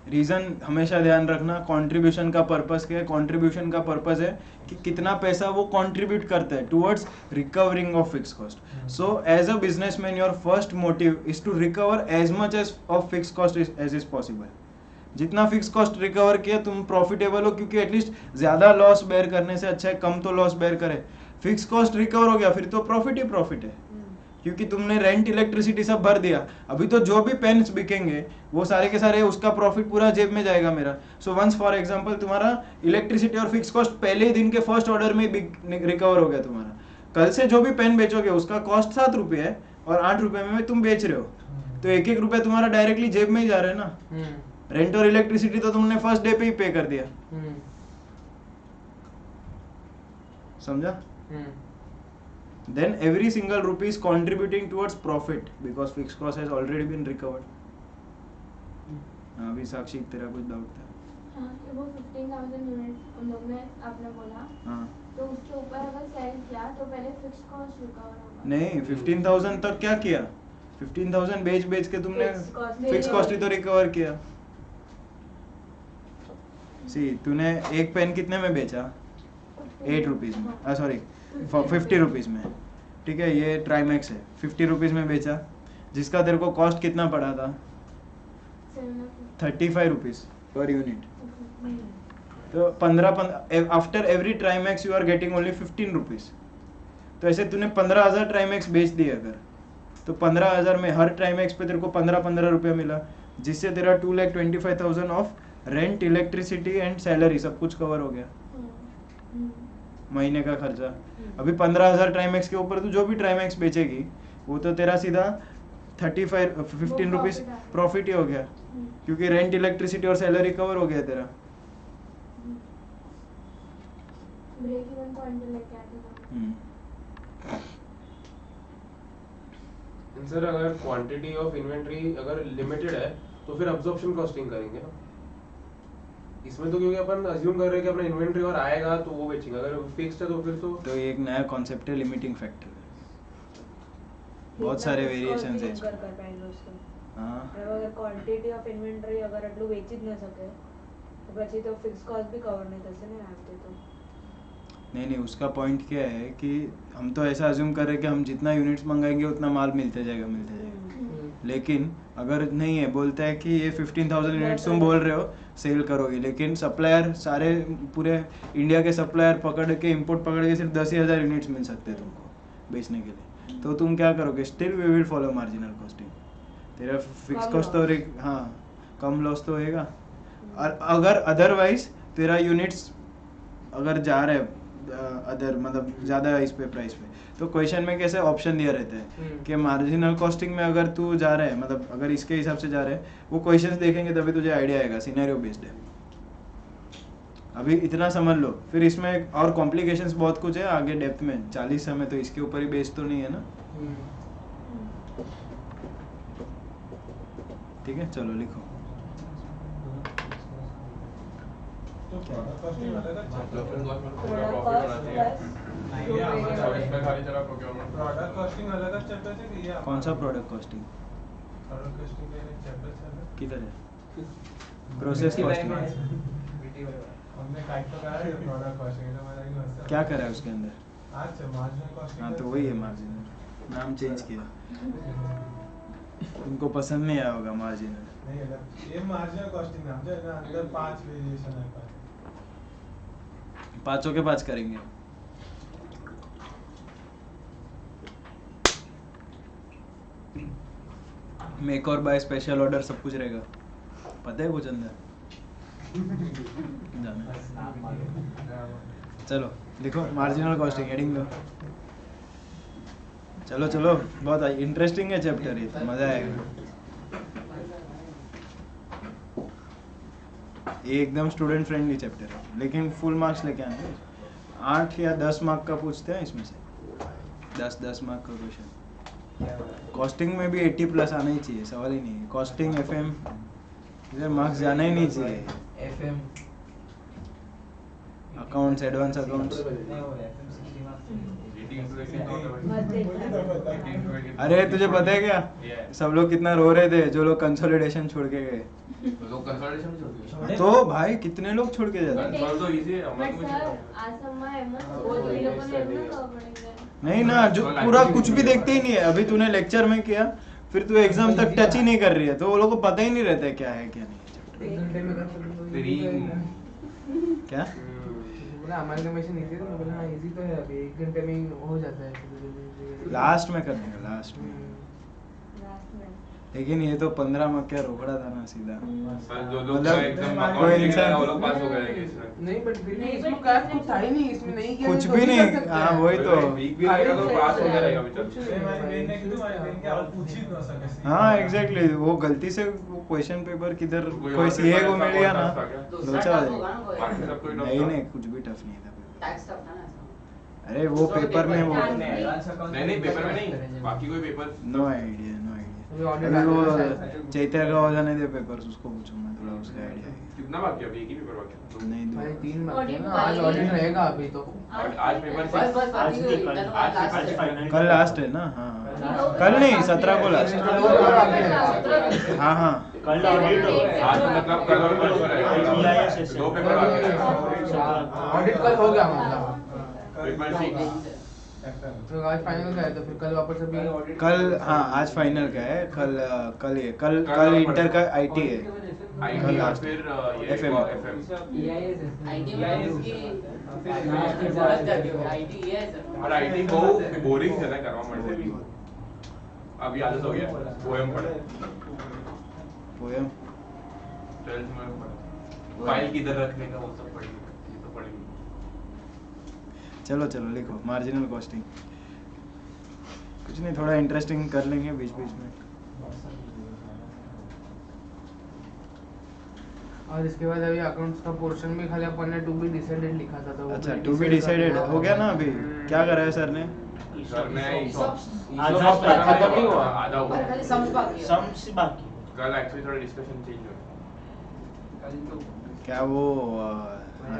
Reason हमेशा ध्यान रखना, कंट्रीब्यूशन का पर्पस क्या है, कंट्रीब्यूशन का पर्पस है कि कितना पैसा वो कंट्रीब्यूट करता है towards recovering of fix cost. So as a businessman your first motive is to recover as much as of fix cost as is possible. जितना फिक्स कॉस्ट रिकवर किया तुम प्रॉफिटेबल हो, क्योंकि एटलीस्ट ज्यादा लॉस बेयर करने से अच्छा है कम तो लॉस बेयर करे। फिक्स कॉस्ट रिकवर हो गया, फिर तो प्रॉफिट ही प्रॉफिट है, क्योंकि तुमने रेंट इलेक्ट्रिसिटी सब भर दिया। अभी तो जो भी पेन्स बिकेंगे वो सारे के सारे उसका प्रॉफिट पूरा जेब में जाएगा मेरा। सो वंस फॉर एग्जांपल तुम्हारा इलेक्ट्रिसिटी और फिक्स कॉस्ट पहले ही दिन के फर्स्ट ऑर्डर में रिकवर हो गया तुम्हारा, कल से जो भी पेन बेचोगे उसका कॉस्ट 7 रुपये है और 8 रुपये में तुम बेच रहे हो, तो 1-1 रुपये तुम्हारा डायरेक्टली जेब में ही जा रहा है ना। रेंट और इलेक्ट्रिसिटी तो तुमने फर्स्ट डे पे ही पे कर दिया, समझा? Then every single rupee is contributing towards profit because fixed cost has already been recovered. अभी साक्षी तेरा कुछ डाउट था? हाँ, कि वो 15,000 यूनिट्स हम लोग ने आपने बोला, हाँ तो उसके ऊपर अगर सेल किया तो पहले फिक्स कॉस्ट रिकवर होगा। नहीं, 15,000 तक क्या किया? 15,000 बेच के तुमने फिक्स कॉस्ट ही तो रिकवर किया। सी तूने एक पेन कितने में बेचा? 8 रुपीज में, सॉरी 50 रुपीज में, ठीक है, ये ट्राइमैक्स है, 50 रुपीज में बेचा, जिसका तेरे को कॉस्ट कितना पड़ा था? 35 रुपीज पर यूनिट। तो 15 आफ्टर एवरी ट्राइमैक्स you are getting only 15 rupees. तो ऐसे तूने 15,000 ट्राइमैक्स बेच दिए अगर, तो 15,000 में हर ट्राइमैक्स पे तेरे को 15-15 रुपया मिला, जिससे तेरा 2,25,000 of rent, electricity and salary सब कुछ कवर हो गया, महीने का खर्चा। अभी 15,000 ट्राइमैक्स के ऊपर तू जो भी ट्राइमैक्स बेचेगी वो तो तेरा सीधा 15 रुपीज प्रॉफिट ही हो गया, क्योंकि रेंट, इलेक्ट्रिसिटी और सैलरी कवर हो गया तेरा। ब्रेक इवन पॉइंट पे लेके आते हैं। सर अगर क्वांटिटी ऑफ इन्वेंट्री अगर लिमिटेड है तो फिर अब्जॉर्प्शन कॉस्टिंग करेंगे ना इसमें, तो क्योंकि अपन अज्यूम कर रहे हैं कि अपना इन्वेंट्री और आएगा तो वो बेचेंगे, अगर फिक्स्ड है तो फिर तो ये एक नया कॉन्सेप्ट है, लिमिटिंग फैक्टर। बहुत सारे वेरिएशंस है इसमें। हाँ, अगर क्वांटिटी ऑफ इन्वेंटरी अगर એટલું વેચી જ ન શકે તો પછી તો ફિક્સ કોસ્ટ भी कवर नहीं થશે ને આપતે तो। नहीं, उसका पॉइंट क्या है कि हम तो ऐसा अज्यूम कर रहे हैं कि हम जितना यूनिट्स मंगाएंगे उतना माल मिलते जाएगा। लेकिन अगर नहीं है, बोलता है कि ये 15,000 यूनिट्स तुम बोल रहे हो सेल करोगे, लेकिन सप्लायर सारे पूरे इंडिया के सप्लायर पकड़ के, इंपोर्ट पकड़ के सिर्फ 10,000 यूनिट्स मिल सकते हैं तुमको बेचने के लिए, तो तुम क्या करोगे? Still we will follow marginal costing. तेरा फिक्स कॉस्ट तो हाँ कम लॉस तो होएगा। और अगर अदरवाइज तेरा यूनिट्स अगर जा रहा है अदर मतलब ज़्यादा इस पे प्राइस पे, तो क्वेश्चन में कैसे ऑप्शन दिया रहता है कि मार्जिनल कॉस्टिंग में अगर तू जा रहा है, मतलब अगर इसके हिसाब से जा रहा है, वो क्वेश्चंस देखेंगे तभी तुझे आइडिया आएगा, सिनेरियो बेस्ड है। अभी इतना समझ लो, फिर इसमें और कॉम्प्लिकेशंस बहुत कुछ है आगे डेप्थ में। 40 समय तो इसके ऊपर ही बेस्ड तो नहीं है ना। ठीक है, चलो लिखो। तो प्रोडक्ट कॉस्टिंग अलग प्रोडक्ट कॉस्टिंग अलग चैप्टर है कि ये कौन सा प्रोडक्ट कॉस्टिंग? प्रोडक्ट कॉस्टिंग का एक चैप्टर है किधर है? प्रोसेस कॉस्टिंग हमने काइट तो करा है प्रोडक्ट कॉस्टिंग का हमारा ही मस्त क्या करा है उसके अंदर? अच्छा मार्जिनल कॉस्टिंग। हाँ, तो वही है मार्जिनल, नाम चेंज किया। तुमको पसंद नहीं आया होगा मार्जिनल। नहीं मतलब ये मार्जिनल कॉस्टिंग नाम है ना, अंदर 5 वेरिएशन है। पांचों के पांच करेंगे। मेक और बाय, स्पेशल ऑर्डर, सब कुछ रहेगा। पता है कुछ अंदर? जाना। चलो लिखो मार्जिनल कॉस्टिंग, हेडिंग दो। चलो चलो, बहुत इंटरेस्टिंग है चैप्टर, ये तो मजा आएगा। ये एकदम स्टूडेंट फ्रेंडली चैप्टर है, लेकिन फुल मार्क्स लेके आने। 8 या 10 मार्क का पूछते हैं इसमें से, 10 मार्क का क्वेश्चन। कॉस्टिंग में भी 80 प्लस आना ही चाहिए, सवाल ही नहीं है। कॉस्टिंग, एफएम, इधर मार्क्स जाना ही नहीं चाहिए। FM, accounts, advance accounts. अरे तुझे पता है क्या, सब लोग कितना रो रहे थे जो लोग कंसोलिडेशन छोड़ के गए। लोग कंसोलिडेशन छोड़ के तो भाई कितने लोग छोड़ के जाते हैं? तो इजी है, बट सर असम में एमएस वो तो ये लोगों ने एमएस कवर पढ़ेंगे नहीं ना, जो पूरा कुछ भी देखते ही नहीं है। अभी तूने लेक्चर में किया, फिर तू एग्जाम तक टच ही नहीं कर रही है, तो वो लोगों को पता ही नहीं रहता है क्या है क्या नहीं है। क्या बोला अमालगमेशन इजी है, तो मैं बोला हाँ इजी तो है, अभी 1 घंटे में ही हो जाता है। लास्ट में कर देंगे, लास्ट में। लास्ट में लेकिन ये तो 15 में क्या रोकड़ा था ना सीधा। सर जो लोग मतलब एकदम कोई अकाउंट लिख रहे हैं वो इंसान लोग पास हो गए इसमें। नहीं बट फिर भी नहीं, इसमें but क्या इसमें कुछ था ही नहीं, इसमें नहीं किया कुछ तो भी कर नहीं, सकते हाँ हैं। वही तो। वीक भी रहेगा तो पास हो जाएगा बेचारा। कुछ नाही, नहीं मेन नाही की तुम्हाला मेन की आपण पूछीच न सके हाँ एग्जैक्टली, वो गलती से वो क्वेश्चन पेपर किधर कोई कोई और सीए पेपर को ऐसा मिल गया कोई ना, टफ था क्या? दूसरा लोचा हो टफ होगा ना कोई? बाकी सब कोई जाएगा। टफ नहीं था? नहीं, कुछ भी टफ नहीं था पेपर। टैक्स टफ था ना ऐसा? अरे वो पेपर में वो नहीं पेपर में नहीं, बाकी कोई पेपर नो आइडिया, नो अभी आइडिया। audit अभी वो आने वाला है। चैत्य का हो जाने दे पेपर, उसको पूछूंगा थोड़ा, उसका आइडिया है। कितना बाकी है अभी? एक ही पेपर बाकी है? नहीं भाई दो। 3 बाकी है ना, Audit आज वाली- ऑडिट रहेगा अभी तो। और आज पेपर बस बस सिक्स। बाकी कोई कल- इतना तो आज- लास्ट आज है। फाइनल कल लास्ट है ना? हाँ कल नहीं, 17 को लास्ट। हाँ हाँ कल ऑडिट हो आज मतलब कल और परसों रहेगा। दो पेपर बाकी है। ऑडिट कल हो गया मतलब, पेपर सिक्स। तो आज फाइनल का है, तो फिर कल वापस अभी कल, हाँ आज फाइनल का है, कल ये कल इंटर का आईटी है। आईटी और फिर ये FM। एफएम। आईटी में उसकी बहुत जल्दी हो गया आईटी ये है सर। और आईटी बहुत बोरिंग है ना करवा मरते भी। अभी आदत हो गया पोएम पढ़े। पोएम 12th में पढ़ा। फाइल किधर रखने का वो सब पढ़ेंगे, ये तो पढ़ेंगे। चलो चलो लिखो मार्जिनल कॉस्टिंग। कुछ नहीं, थोड़ा इंटरेस्टिंग कर लेंगे बीच बीच में। और इसके बाद अभी अकाउंट्स का पोर्शन भी खाली अपन ने टू बी डिसाइडेड लिखा था, तो वो अच्छा, भी टू बी decide डिसाइडेड कर हो गया ना अभी? क्या करा है सर ने? सर ने आधा खत्म नहीं हुआ, आधा और हुआ। खाली सम्स बाकी है। सम्स बाकी कल एक्चुअली थोड़ा डिस्कशन चेंज हुआ। क्या वो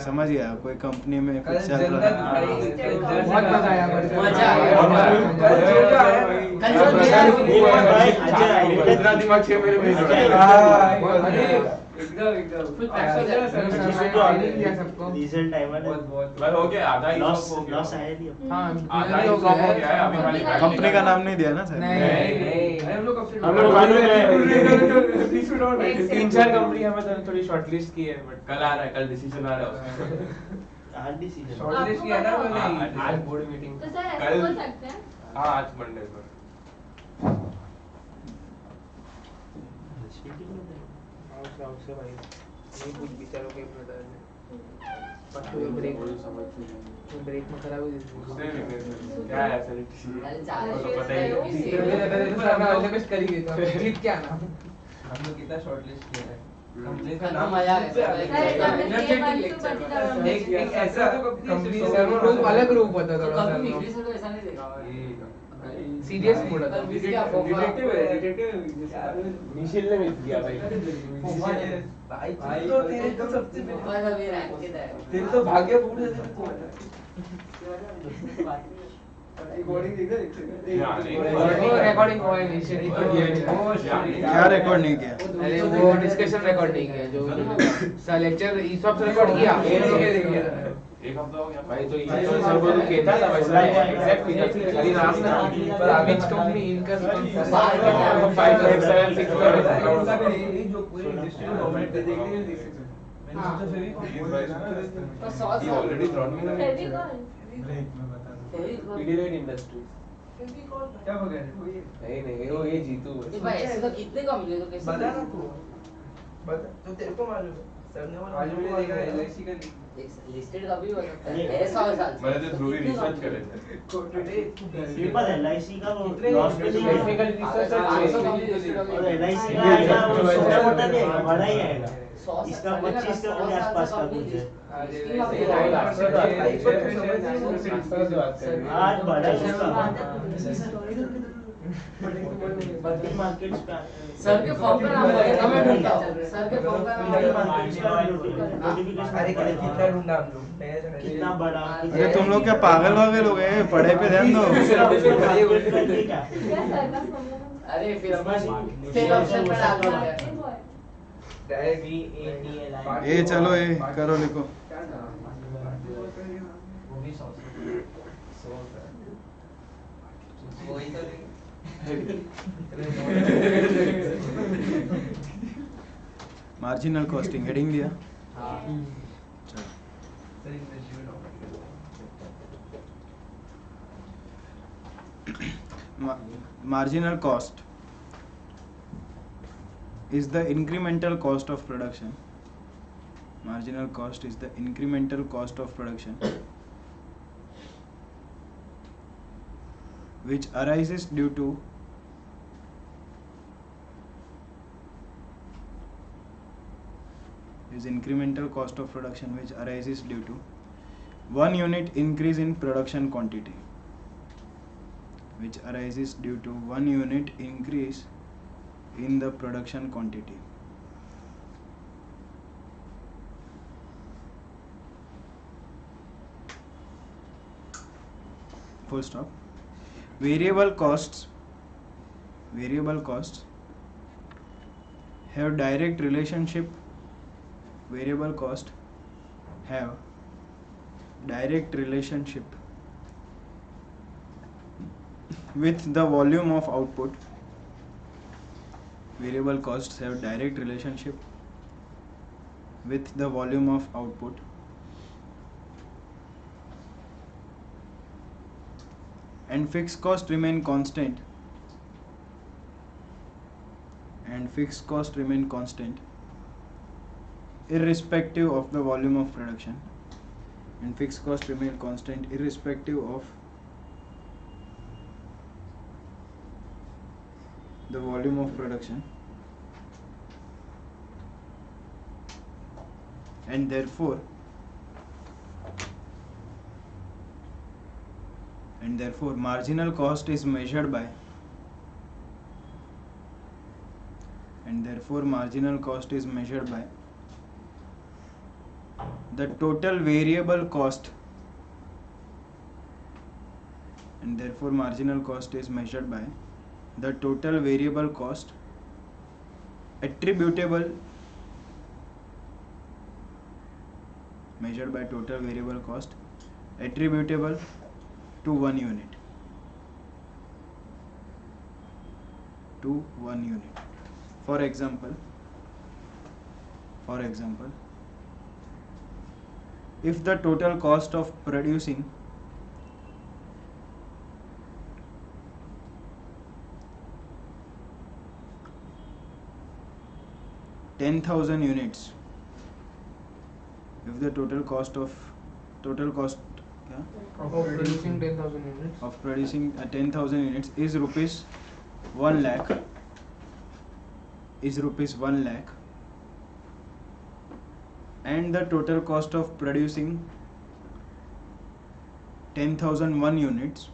समझ गया, कोई कंपनी में कल कुछ चल रहा जनरल बहुत मजा आया, मजा आया। कल जो इतना दिमाग 6 महीने में नहीं एकदम फुल प्रैक्टिस है। सबको रिजल्ट आया ना, बस हो गया, आधा ही लॉस सब हो गया। लॉस आया नहीं अब। हाँ आधा ही सब हो गया है, अभी खाली कंपनी का नाम नहीं दिया ना सर? नहीं। हम लोग हम लोग बाद में गए। 3-4 कंपनी हमें थोड़ी शॉर्टलिस्ट की है बट कल आ रहा है, कल डिसीजन आ रहा है उसका। हार्ड डिसीजन शॉर्टलिस्ट किया ना वो हाँ, नहीं आज बोर्ड मीटिंग तो सर ऐसा कल- बोल सकते हैं हाँ आज मंडे पर। से भाई नहीं कुछ बेचारों के ब्रदर ने ब्रेक में खराब हो उसने भी क्या है सर? कल ज्यादा तो पता ही नहीं। जीत क्या ना हम लोग कितना शॉर्टलिस्ट किया है कंपनी का कल नाम मजा आ गया सर ऐसा हमने Energetic सेम बात lecture तो बता रहा एक ऐसा कंपनी ग्रुप अलग ग्रुप होता तो थोड़ा कभी सा इंग्लिश में तो ऐसा नहीं देखा सीरियस मोड था डिटेक्टिव है डिटेक्टिव निशिल ने मिस किया भाई भाई तो तेरे तो सबसे बस अभी रैंक के है तेरे तो भाग्य फूट है रिकॉर्डिंग देख रिकॉर्डिंग हुआ है नीचे क्या रिकॉर्ड नहीं किया? अरे वो डिस्कशन रिकॉर्ड नहीं किया, जो सा लेक्चर ईसॉप से रिकॉर्ड किया एक हफ्ता हो गया भाई तो ये तो सर को कहता था वैसा एग्जैक्टली लेकिन आज ना पर अभी कंपनी इनका 576 जो पूरी इंडस्ट्री गवर्नमेंट पे देखने नहीं देख सकते मैंने सोचा फेविकॉल तो 100 ये ऑलरेडी थ्रॉट में फेविकॉल ब्रेक में बता फेविकॉल पीडीलेट इंडस्ट्री क्या हो गया नहीं नहीं वो ये जीतू ये भाई ऐसे तो कितने कम लिए तो कैसे बता ना तू बता तो तेरे को मालूम है सर ने बोला आज मैंने देखा एलआईसी का लिस्टेड कभी हो सकता है 100 साल मैंने तो थ्रू रिसर्च करे थे। सिंपल एलआईसी का वो कितने लॉस पे नहीं है। टेक्निकल रिसर्च और एलआईसी का आएगा वो छोटा मोटा नहीं आएगा, बड़ा ही आएगा। 100 इसका 25 करोड़ के आसपास का कुछ है। आज बड़ा इसका बड़ी मार्केट्स का सर के फॉर्म का नाम बताओ मैं ढूंढता हूं सर के फॉर्म का बड़ी नाम मार्केट्स का नोटिफिकेशन अरे कितना ढूंढा हम लोग कितना बड़ा अरे तुम लोग क्या पागल वागल हो गए? पढ़ाई पे ध्यान दो। क्या सर का फॉर्मूला अरे फिर फिर ऑप्शन पर डाल दो ये चलो ये करो लिखो। मार्जिनल कॉस्टिंग हेडिंग दिया। चलो। marginal cost is the incremental cost of production. Marginal cost is the incremental cost of production which arises due to one unit increase in production quantity, which arises due to 1 unit increase in the production quantity. Full stop. Variable costs have direct relationship. Variable cost have direct relationship with the volume of output. Variable costs have direct relationship with the volume of output. And fixed costs remain constant. Irrespective of the volume of production. And fixed costs remain constant irrespective of the volume of production. And therefore marginal cost is measured by the total variable cost. And therefore marginal cost is measured by the total variable cost attributable to 1 unit. For example, if the total cost of producing 10,000 units, if the total cost of producing 10,000 units is rupees 1 lakh, and the total cost of producing 10,001 units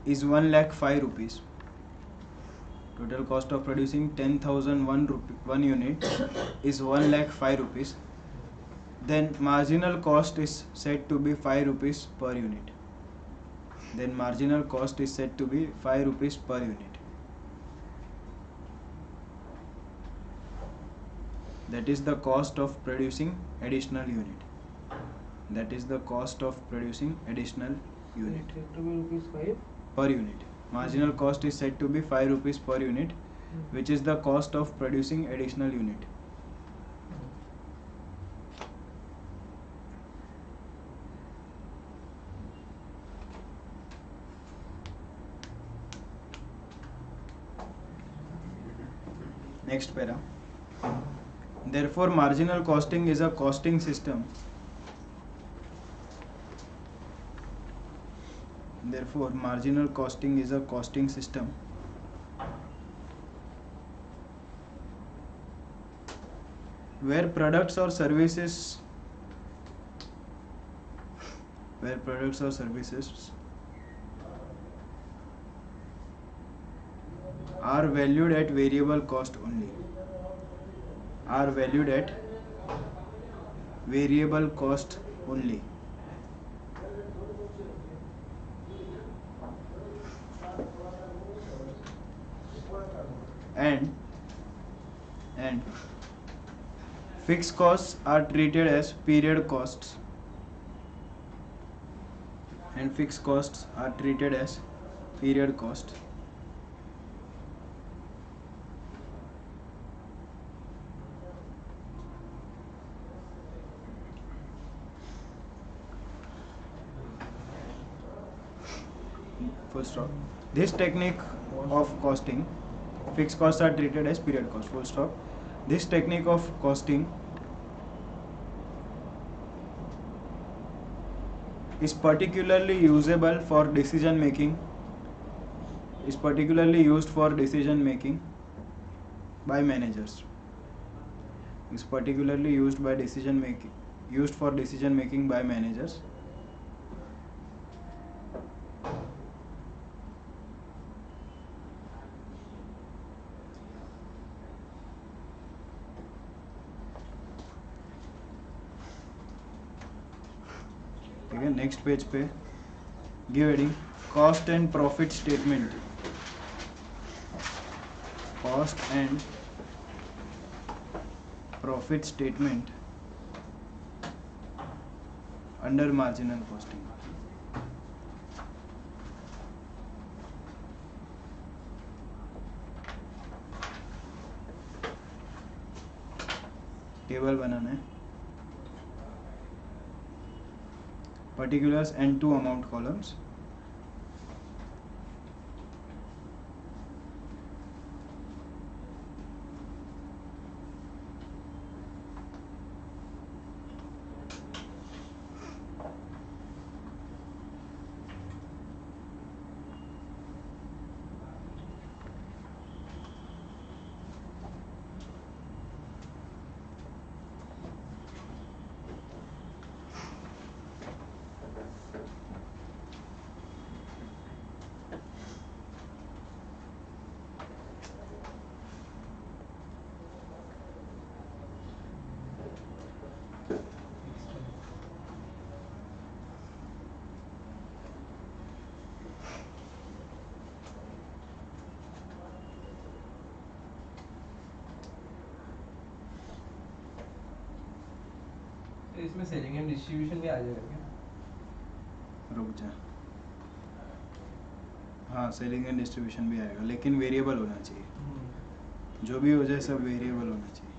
is 1,05,000 rupees. Total cost of producing 10,001 unit is 1,05,000 rupees. Then marginal cost is said to be 5 rupees per unit. That is the cost of producing additional unit. Per unit. Marginal cost is said to be 5 rupees per unit, which is the cost of producing additional unit. Next para. Therefore, marginal costing is a costing system. Where products or services are valued at variable cost only. And fixed costs are treated as period costs. full stop. This technique of costing, fixed costs are treated as period cost, full stop. This technique of costing is particularly usable for decision making, is particularly used for decision making by managers. Is particularly used by decision making, used for decision making by managers. ठीक है, next page पे give heading cost and profit statement. Cost and profit statement under marginal costing. Table बनाना है, particulars and 2 amount columns. इसमें selling and distribution भी आ जाएगा क्या? रुक जा, हाँ सेलिंग एंड डिस्ट्रीब्यूशन भी आएगा, लेकिन वेरिएबल होना चाहिए. जो भी हो जाए सब वेरिएबल होना चाहिए.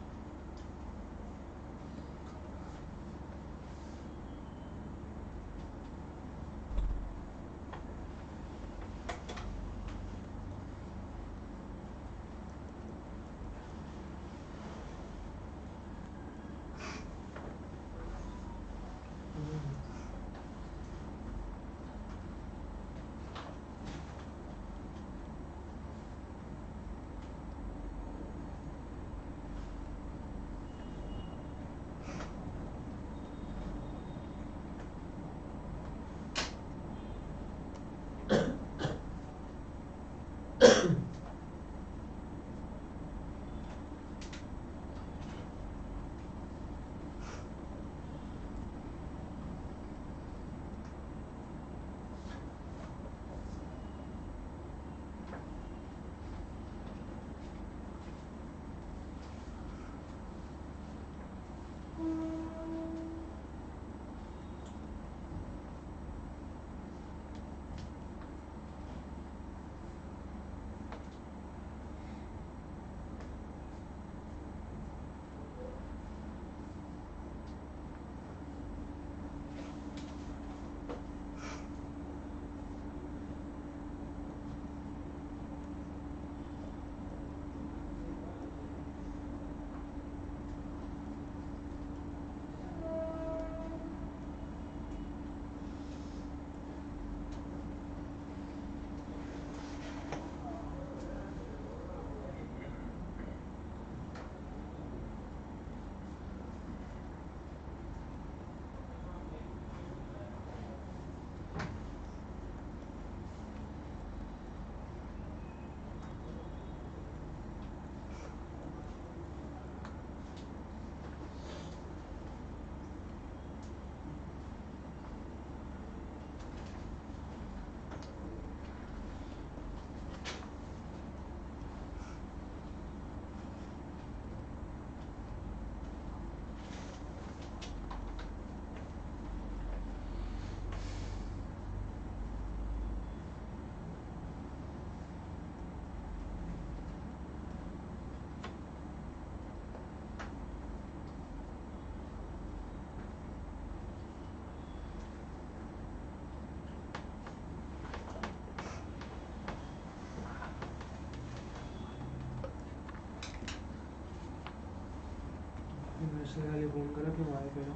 नेशनल वाले फोन करा कि वहाँ पे ना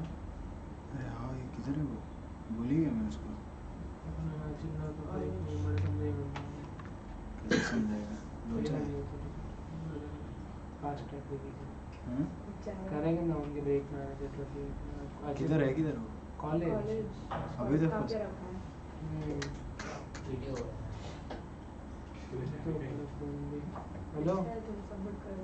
अरे हाँ ये किधर है वो भूल ही गया मैं उसको अपना चिल्ला तो भाई मेरे समझेगा कैसे समझाएगा लो चाय फास्ट ट्रैक देखिए हम्म? करेंगे ना उनके ब्रेक में आने से किधर है किधर वो कॉलेज अभी तक काम फंस- पे रखा है वीडियो हेलो तुम सबमिट कर दो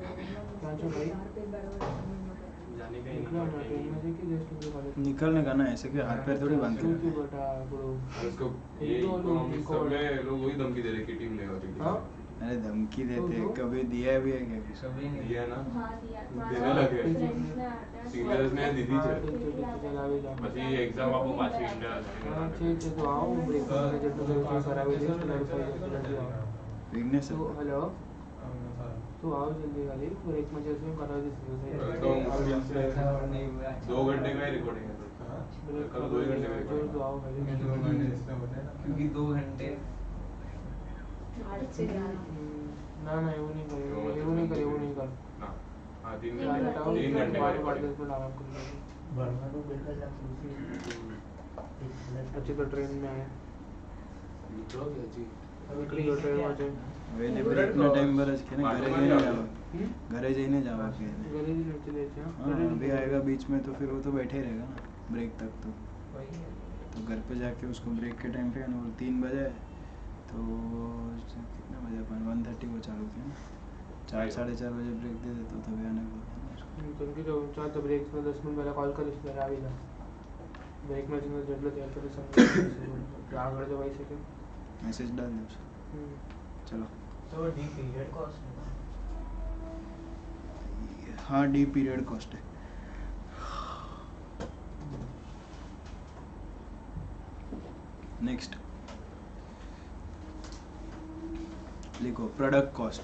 क्या चल भाई? 4 पेज बराबर सबमिट ना करो जाने का निकला ना ट्रेन में से कि जस्ट उनके कॉलेज निकलने का ना ऐसे कि हाथ पैर थोड़ी बांध क्यों के क्यों बेटा ब्रो उसको ये एक दो लोग इकोनॉमिक्स जिनको- सब में लोग वही धमकी दे रहे कि टीम लेगा हाँ? अरे धमकी देते तो? कभी दिया भी है क्या किसी कभी नहीं दिया ना हाँ दिया देने लगे फ्रेंड्स ने आते हैं सीनियर्स ने दी थी हाँ, चल ठीक है, चला भी जा પછી એક્ઝામ આપો પાછી ઇન્ડિયા हाँ ठीक है तो आओ ब्रेक में जब तो कोई करा भी दे तो आओ वीकनेस है तो हेलो तो आओ जल्दी वाली ब्रेक में जैसे हम करा तो मुश्किल से 2 घंटे का ही रिकॉर्डिंग है कल 2 घंटे का तो recording आओ भाई क्योंकि 2 घंटे 8 से 11 ना ना वो नहीं करे वो नहीं करे वो नहीं कर ना हाँ 3 तीन घंटे, घंटे 3 घंटे का बारह recording। पर आराम कर लेंगे बर्मा को बिल्कुल अच्छे तो ट्रेन में आए निकलो क्या जी निकली तो ट्रेन में जाए વેલે બ્રેક નો ટાઈમ પર જ કે ને ઘરે જઈને જાવ हम्म? घरे जઈને जावा के गले भी लेते लेते हैं हाँ अभी आएगा बीच में तो फिर वो तो बैठे ही रहेगा ना ब्रेक तक तो घर पे जाके उसको ब्रेक के टाइम पे 3 बजे तो कितना बजे अपन 1:30 को चालू किया ना 4-4:30 बजे ब्रेक दे दे तो तभी आने को तो उनकी जो चार तो ब्रेक में 10 मिनट पहले कॉल कर इसलिए आ भी जा ब्रेक में जिन्होंने जब ले तो समझ आगे जो वही सके मैसेज डाल दो उसको। चलो तो डी पीरियड कॉस्ट हाँ डी पीरियड कॉस्ट है नेक्स्ट लिखो प्रोडक्ट कॉस्ट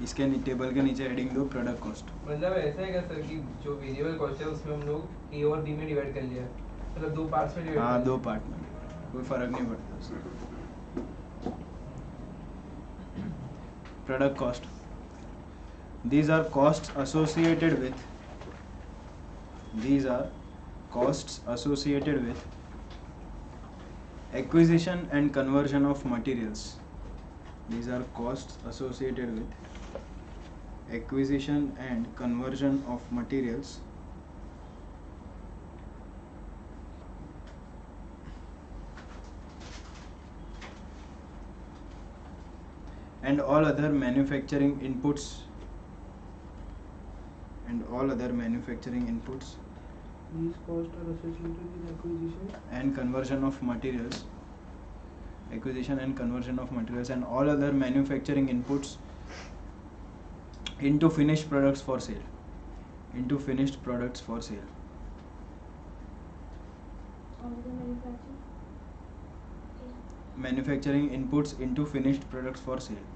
इसके टेबल के नीचे हेडिंग दो प्रोडक्ट कॉस्ट मतलब ऐसा है क्या सर कि जो वेरिएबल कॉस्ट है उसमें हम लोग ए और बी में डिवाइड कर लिया मतलब 2 पार्ट्स में डिवाइड हाँ 2 पार्ट में कोई फर्क नहीं पड़ता उससे product cost these are costs associated with acquisition and conversion of materials. These are costs associated with acquisition and conversion of materials and all other manufacturing inputs These costs are associated with acquisition and conversion of materials, acquisition and conversion of materials and all other manufacturing inputs into finished products for sale. और जो manufacture Manufacturing inputs into finished products for sale.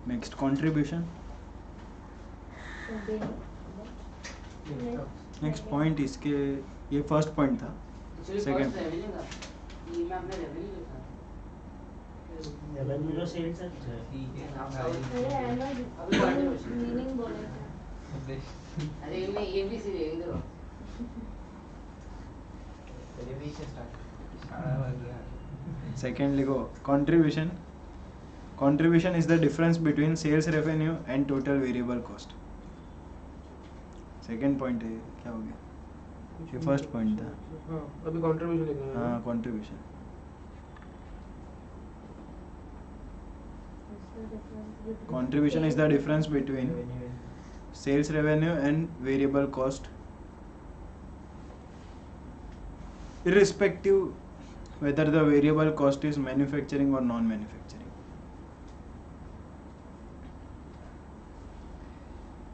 Next, contribution. तो दे next point इसके ये first point था second Second. Revenue का ये में आपने रेवेन्यू लिखा रेवेन्यू तो सेल्स है ठीक है हाँ अरे भाई एनुअल मीनिंग बोले थे अरे इनमें ये भी सी इधर रिवीजन स्टार्ट सारा बन रहा है सेकेंड लिखो contribution is the difference between sales revenue and total variable cost. Second point है क्या हो गया ये फर्स्ट पॉइंट था हाँ अभी कंट्रीब्यूशन लिख रहे हैं हाँ contribution contribution is the difference between sales revenue and variable cost irrespective whether the variable cost is manufacturing or non-manufacturing.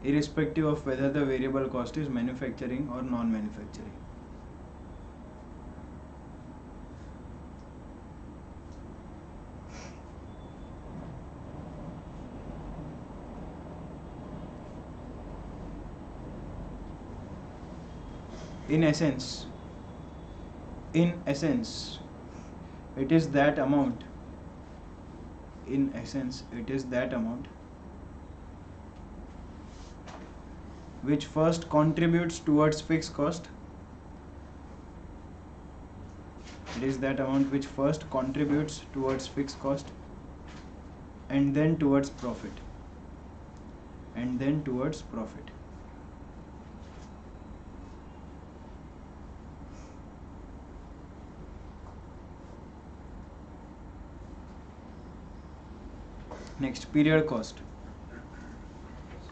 Irrespective of whether the variable cost is manufacturing or non-manufacturing. in essence, it is that amount. In essence, it is that amount which first contributes towards fixed cost. It is that amount which first contributes towards fixed cost and then towards profit. And then towards profit. Next, period cost.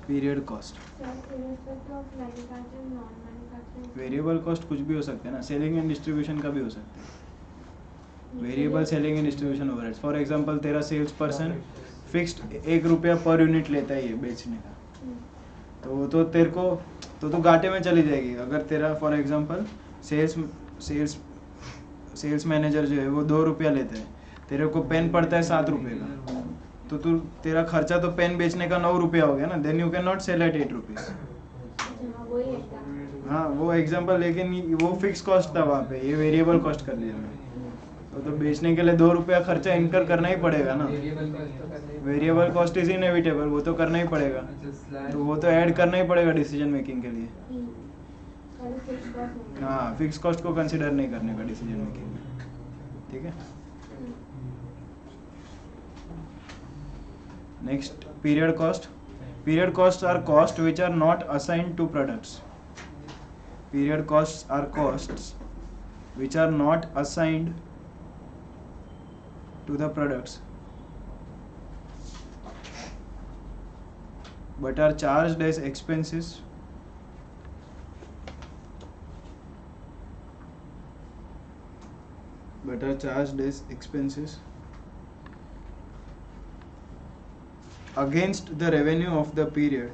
Period cost. irrespective of manufacturing, non-manufacturing. Variable cost कुछ भी हो सकता है ना, selling and distribution का भी हो सकता है. Variable selling and distribution overhead. For example तेरा सेल्स पर्सन फिक्स्ड 1 रुपया पर यूनिट लेता है ये बेचने का, तो वो तो तेरे को तो घाटे में चली जाएगी. अगर तेरा फॉर एग्जांपल सेल्स मैनेजर जो है वो 2 रुपया लेता है, तेरे को पेन पड़ता है 7 रुपये का, तो तू तेरा खर्चा तो पेन बेचने का 9 रुपया हो गया ना. Then you can not sell at 8 rupees. वही एग्जाम्पल. हाँ वो एग्जांपल, लेकिन वो फिक्स कॉस्ट था वहाँ पे, ये वेरिएबल कॉस्ट कर लिया मैंने. तो बेचने के लिए 2 रुपया खर्चा इनकर करना ही पड़ेगा ना. वेरिएबल कॉस्ट इज इनएविटेबल, वो तो करना ही पड़ेगा, तो वो तो ऐड करना ही पड़ेगा डिसीजन मेकिंग के लिए. हाँ, फिक्स कॉस्ट को कंसिडर नहीं करने का डिसीजन मेकिंग में. ठीक है. Next, period cost. Period costs are costs which are not assigned to products. Period costs are costs which are not assigned to the products but are charged as expenses against the revenue of the period.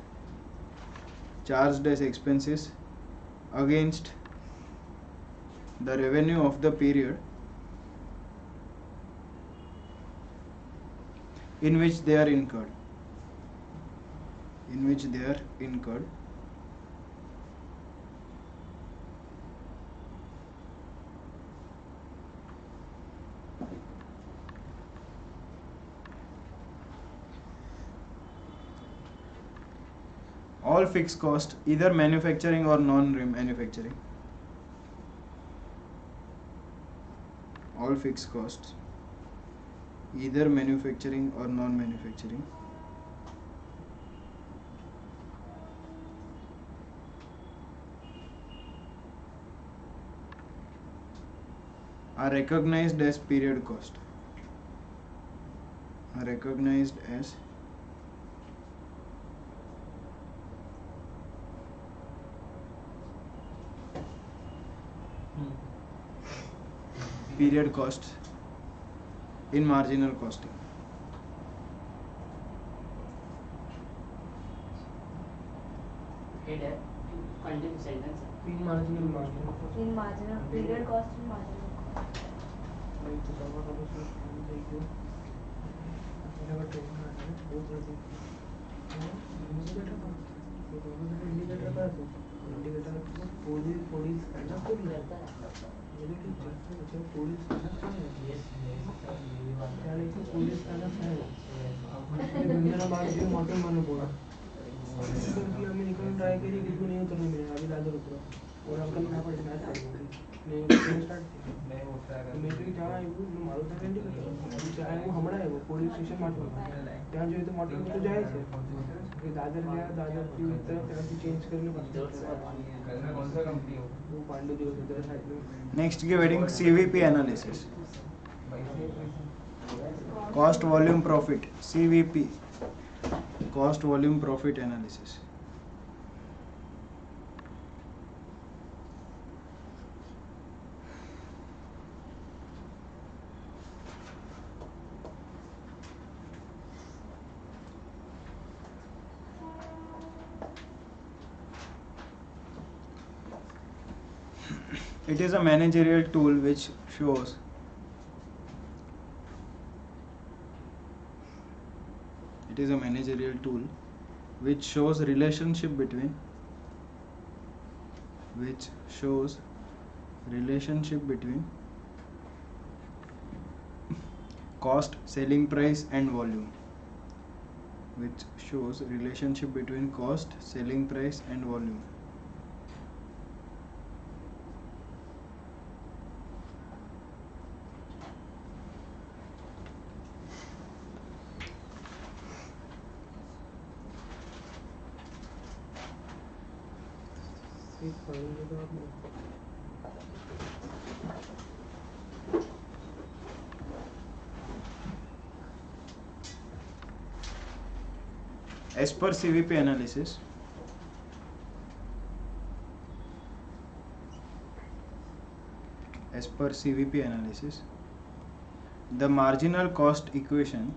Charged as expenses against the revenue of the period in which they are incurred. All fixed cost, either manufacturing or non-manufacturing. All fixed costs, either manufacturing or non-manufacturing, are recognized as period cost. Are recognized as period costs in marginal costing. Head है, continue sentence. In marginal margin. In marginal period cost in marginal cost. वही तो दवा का बस देखियो. मेरा training आ रहा है, बहुत जल्दी. इंडिकेटर का. तो इंडिकेटर का तो इंडिकेटर का पुलिस करना तो रहता है. ये कि जब पुलिस करना है. यानी कि पुलिस करना है. अब मेरा बात जो मॉडल मानो बोला. क्योंकि हमें निकलने ट्राई करी किसी नहीं उतरने मिलेगा. अभी दादर उतरा और अंकल ना पड़े मैच नहीं स्टार्ट नहीं होता है. मेरे जहाँ है वो मारो था कैंडी अभी चाहे वो हमारा है वो पुलिस स्टेशन मार्ट ત્યાં જોઈએ તો મોટર તો જાય છે કે દાદર ગયા દાદર થી ઉતર ત્યાંથી ચેન્જ કરીને પાછું कौन सा कंपनी हो वो पांडे जो उधर साइड में. Next, getting CVP analysis. Cost volume profit, CVP. Cost volume profit analysis. It is a managerial tool which shows relationship between which shows relationship between cost, selling price and volume, which shows relationship between cost, selling price and volume. As per CVP analysis, the marginal cost equation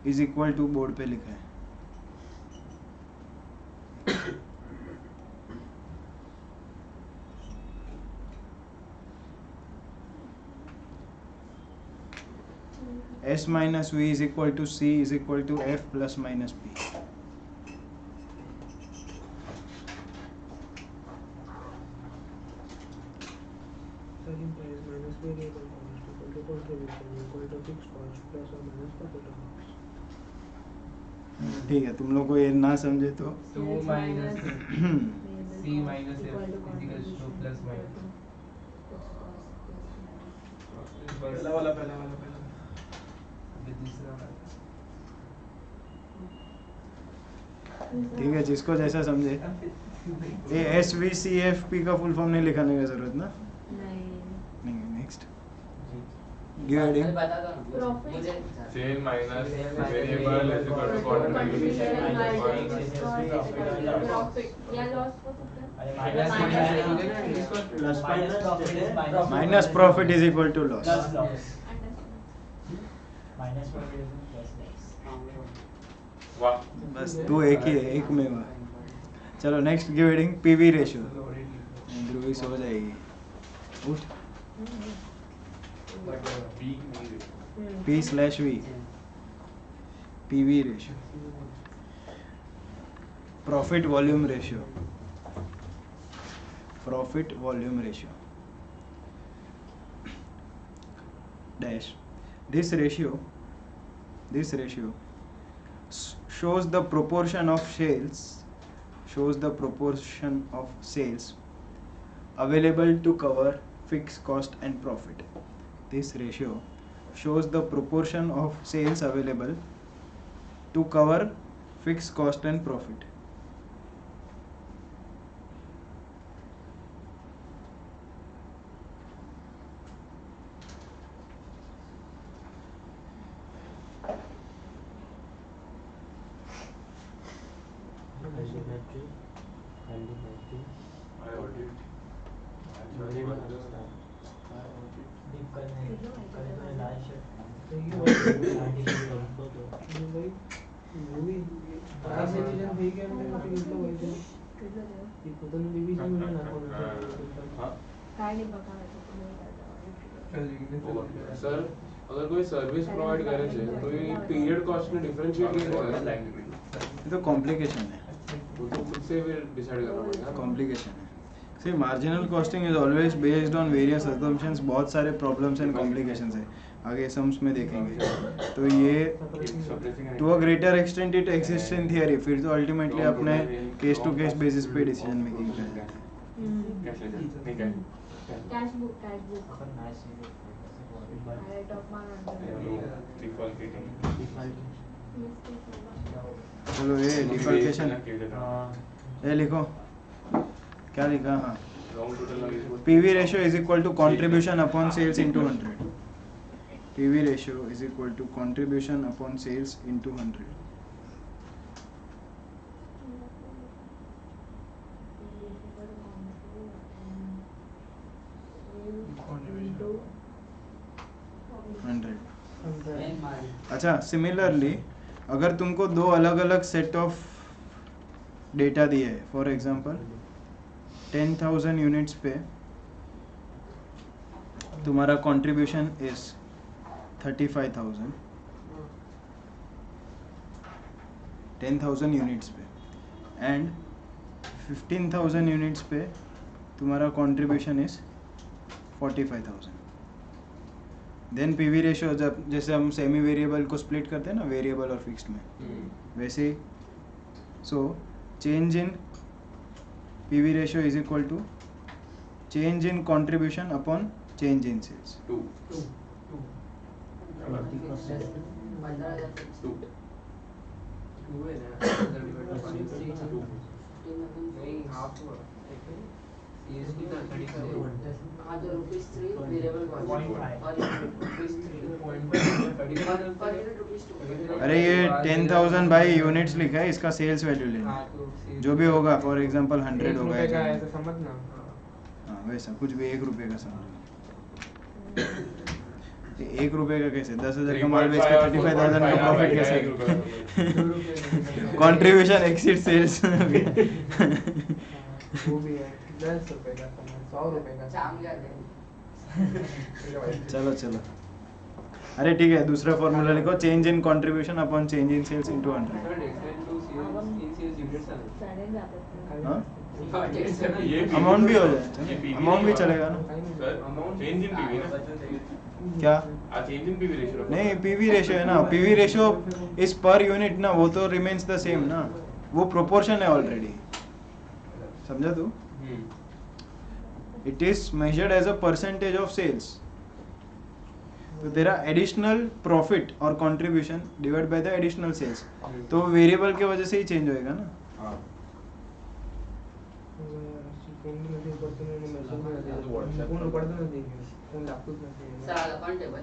is equal to, board पे लिखा है, S minus V is equal to C is equal to F plus minus P. Selling price minus variable cost equal to contribution equal to fixed cost plus or minus profit or loss. ठीक है, तुम लोग को ये ना समझे तो two minus C minus F equals two plus minus पहला वाला अभी दूसरा वाला ठीक है, जिसको जैसा समझे। ये SVCFP का फुल फॉर्म नहीं लिखाने की जरूरत ना। नहीं, नेक्स्ट गिव बता दो Profit. मुझे sale minus variable is equal to Contribution contribution profit या loss हो सकता है। प्लस माइनस प्रॉफिट है minus profit is equal to loss. Minus profit plus वाह बस तू एक ही है, एक में हुआ। चलो नेक्स्ट गिविंग पीवी रेशियो। ध्रुवी सो जाएगी, उठ। P/V PV ratio, profit volume ratio dash. This ratio shows the proportion of sales available to cover fixed cost and profit. This ratio shows the proportion of sales available to cover fixed cost and profit. Sir अगर कोई service provide करे छे तो ये period cost ने differentiate कैसे करे? ये तो कॉम्प्लिकेशन है, वो तो खुद से फिर डिसाइड करना पड़ेगा। कॉम्प्लिकेशन है। See marginal costing is always based on various assumptions, बहुत सारे प्रॉब्लम्स एंड कॉम्प्लिकेशंस है, आगे सम्स में देखेंगे। तो ये to a greater extent it exist in theory, फिर तो अल्टीमेटली अपने केस टू केस बेसिस पे डिसीजन मेकिंग करना है। कैश बुक राइट ऑफ चलो ये डिफॉल्केशन ये लिखो, क्या लिखा? हाँ, PV ratio is equal to contribution upon sales into 100। PV ratio is equal to contribution upon sales into 100। अच्छा, सिमिलरली अगर तुमको दो अलग अलग सेट ऑफ डेटा दिए है, फॉर एग्जांपल 10,000 यूनिट्स पे तुम्हारा कंट्रीब्यूशन इज 35,000 10,000 यूनिट्स पे एंड 15,000 यूनिट्स पे तुम्हारा contribution is 45,000. Then PV ratio जब जैसे हम सेमी वेरिएबल को स्प्लिट करते हैं ना वेरिएबल और फिक्स्ड में वैसे ही so change in PV ratio is equal to change in contribution upon change in sales. 2 नहीं हाफ हुआ CST ना 35 हाँ तो ₹3 वेरिएबल कॉस्ट और ₹3 अरे ये 10,000 बाई यूनिट्स लिखा है, इसका सेल्स वैल्यू लेना जो भी होगा. फॉर एग्जांपल 100 होगा ऐसा समझना. हाँ वैसा कुछ भी 1 रुपए का समझो. 1 रुपए का कैसे 10,000 का माल बेच के 35,000 का प्रॉफिट कैसे? Contribution exceed sales. वो भी है 10 रुपए का 100 रुपए का शाम जाते हैं चलो चलो. अरे ठीक है दूसरा फॉर्मूला लिखो change in contribution upon change in sales into 100. हाँ अमाउंट भी हो जाए अमाउंट भी चलेगा ना. चेंज इन पीवी ना क्या चेंज इन पीवी रेशियो नहीं पीवी रेशियो है ना. PV ratio is per unit ना वो तो रिमेन्स द सेम ना. वो प्रोपोर्शन है ऑलरेडी. समझा तू. It is measured as a percentage of sales. तो तेरा एडिशनल प्रॉफिट और contribution divide by the additional sales तो वेरिएबल की वजह से ही चेंज होएगा ना. सारा टेबल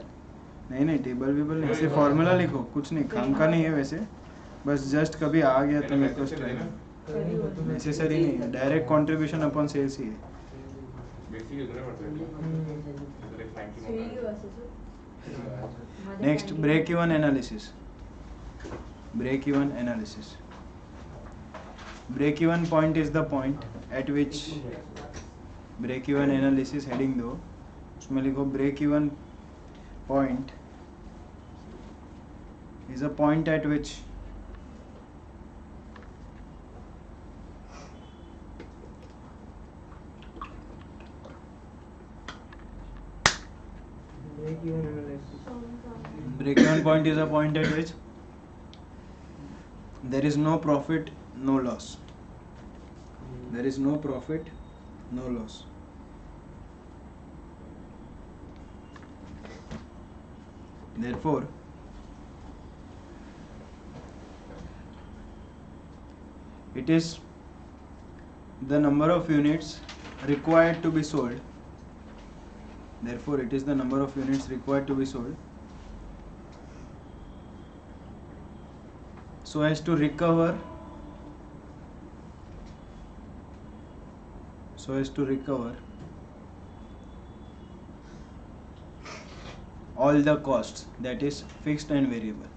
नहीं टेबल वेबल नहीं सिर्फ फॉर्मूला लिखो कुछ नहीं काम का नहीं है वैसे बस जस्ट कभी आ गया तो मेरे को नेसेसरी नहीं है. डायरेक्ट कंट्रीब्यूशन अपॉन सेल्स ही है. बेसिक इतना पड़ता है. Next break even analysis. Break even analysis. Break even point is the point at which break even analysis heading दो उसमें लिखो break even point is a point at which break-even point is a point at which there is no profit, no loss. There is no profit, no loss. Therefore, it is the number of units required to be sold. Therefore, it is the number of units required to be sold so as to recover all the costs, that is fixed and variable.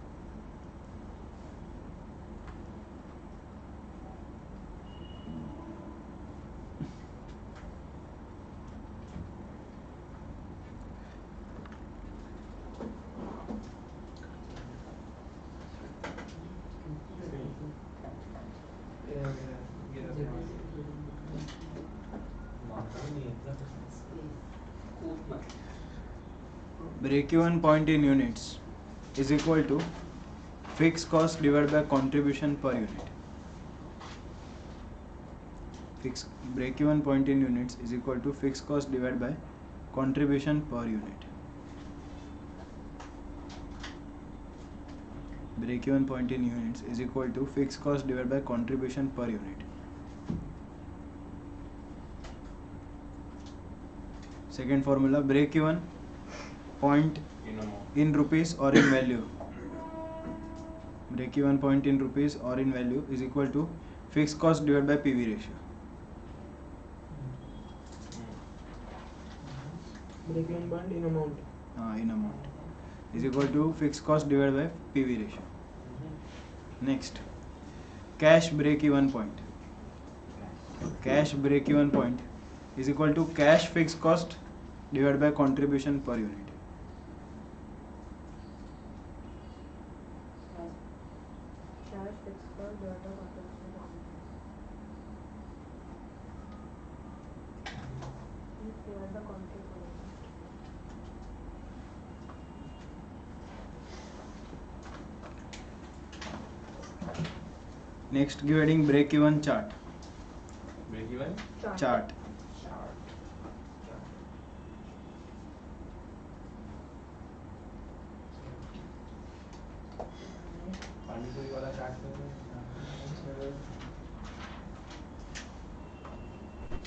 Break-even point in units is equal to fixed cost divided by contribution per unit. Break-even point in units is equal to fixed cost divided by contribution per unit. Break-even point in units is equal to fixed cost divided by contribution per unit. Second formula, break-even point in rupees or in value. Break-even point in rupees or in value is equal to fixed cost divided by PV ratio. Break-even point in amount. In amount is equal to fixed cost divided by PV ratio. Next, cash break-even point. Cash break-even point is equal to cash fixed cost divided by contribution per unit. Charge fixed cost divided by contribution. Divided by contribution. Next dividing break even chart. break even Chart. Panipuri वाला चाट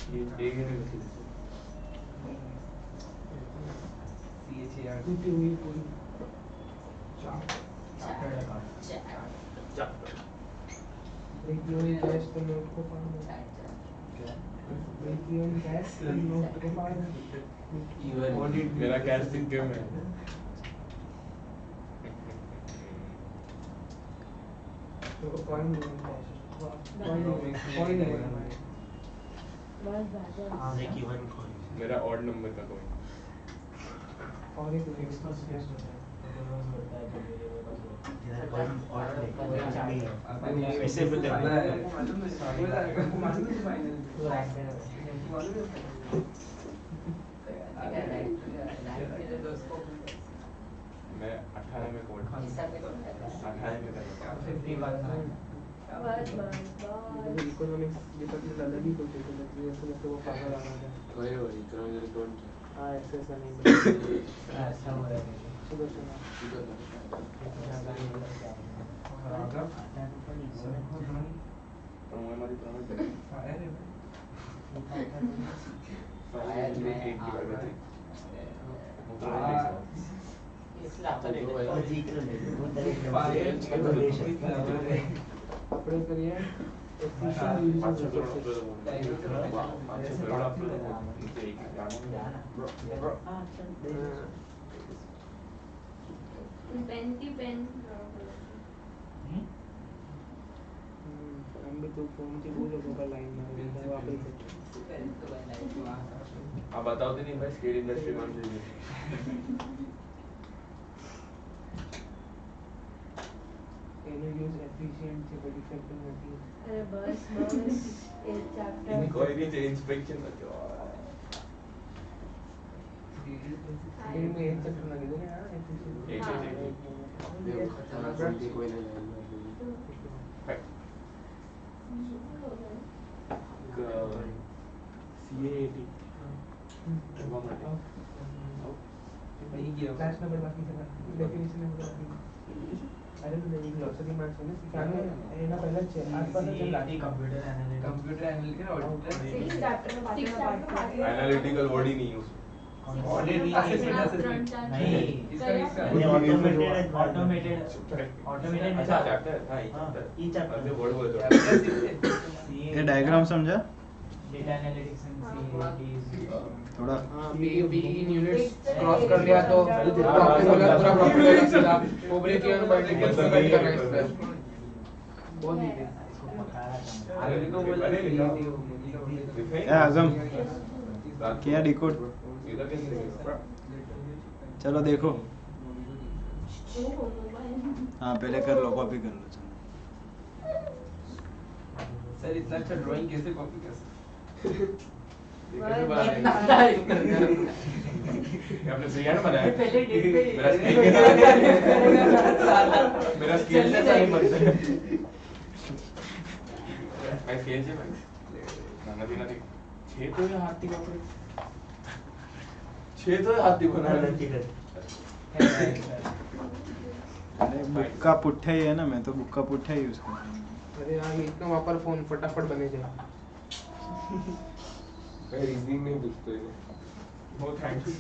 ये एक ही नहीं टूटी हुई पूरी break even cash तो note को पाना ब्रेक इवन कैश तो नोट को पाना मेरा कैस्टिंग क्यों है तो पॉइंट नहीं कैश पॉइंट नहीं बस बाजार ब्रेक इवन कौन मेरा ऑड नंबर का कोई और एक फिक्स कॉस्ट इधर कौन और नहीं है ऐसे बोलते हैं मैं 18 में कोड 18 में करूँगा बस इकोनॉमिक्स ये सब में अलग ही कुछ है जैसे जैसे वो पागल आ रहा है वही वही इकोनॉमिक अकाउंट हाँ ऐसे ऐसा नहीं ऐसा हो रहा है सुबह सुना अपने करिए पेन की पेन हम भी तो फोन से बोल रहे होगा लाइन में वापस आप बताओ तो नहीं भाई स्केल इंडस्ट्री कौन सी है कैन यू यूज एफिशिएंट से बड़ी इफेक्टिव होती है अरे बस एक चैप्टर कोई नहीं चाहिए इंस्पेक्शन करके में एक चैप्टर लगे थे ना एफिशिएंट एक देखो खतरनाक बंदी कोई नहीं CAAT क्लास नंबर बाकी से डेफिनेशन है अरे तो नहीं ग्लोसरी मार्क्स है ना सिखाने है ना पहले आसपास चल रहा है कंप्यूटर एनालिटिक्स सिक्स चैप्टर में पार्ट एनालिटिकल वर्ड ही नहीं है उसमें ऑडिट नहीं ऑटोमेटेड अच्छा चैप्टर हां ये चैप्टर ऐसे वर्ड बोल दो ये डायग्राम समझा डेटा एनालिटिक्स एंड थोड़ा बी इन यूनिट्स क्रॉस कर लिया तो आपने बोला पूरा प्रॉफिट है वो ब्रेक इवन मल्टीपल सबमिट करना है इस पे बहुत ही आगे तो बोला ए आजम क्या डिकोड इधर कैसे चलो देखो हाँ पहले कर लो कॉपी कर लो चलो सर इतना अच्छा ड्राइंग कैसे कॉपी कर सकते ये कैसे बनाया ये आपने फ्रीहैंड बनाया पहले डेट पे मेरा स्केल जैसा नहीं बनता मैं स्केल से भाई ना देना देख 6 तो ये हाथी का 6 तो ये हाथी बना है अरे बुक्का पुट्ठा ही है ना मैं तो बुक्का पुट्ठा ही यूज करता हूँ अरे यार ये इतना वापर फोन फटाफट बने जाए मैं रीजनिंग नहीं पूछते हैं बहुत thanks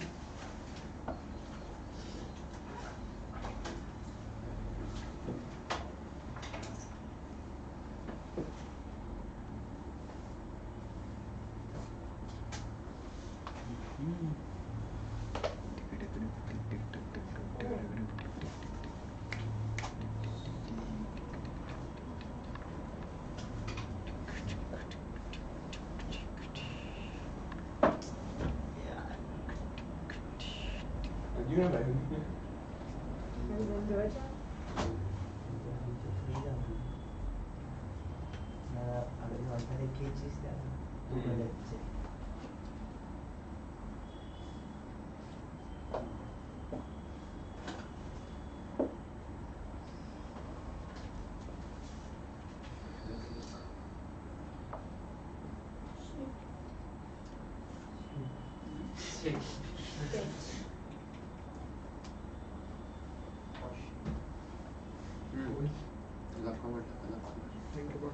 You know that. Think about.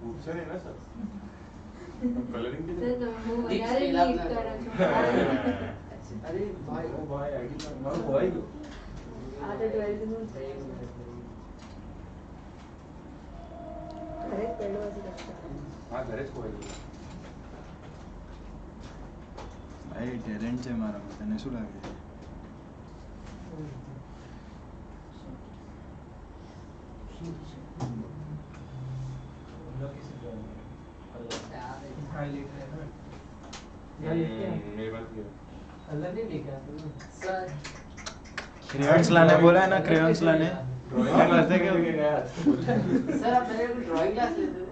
पूछा नहीं ना सर कलरिंग के सर वो Deep बना रहे scale up deep कर करा अरे भाई ओ भाई आईडी कार्ड भाई आता 12 में अरे पेड़ वाली लगता हां घरेच कोई ભાઈ ટેલેન્ટ છે મારામાં તને શું લાગે છે मेरी बात ये कलर नहीं लेके आते ना सर क्रेयॉन्स लाने बोला है ना क्रेयॉन्स लाने ड्राइंग करते क्या सर आप मेरे को ड्राइंग क्लास लेते हो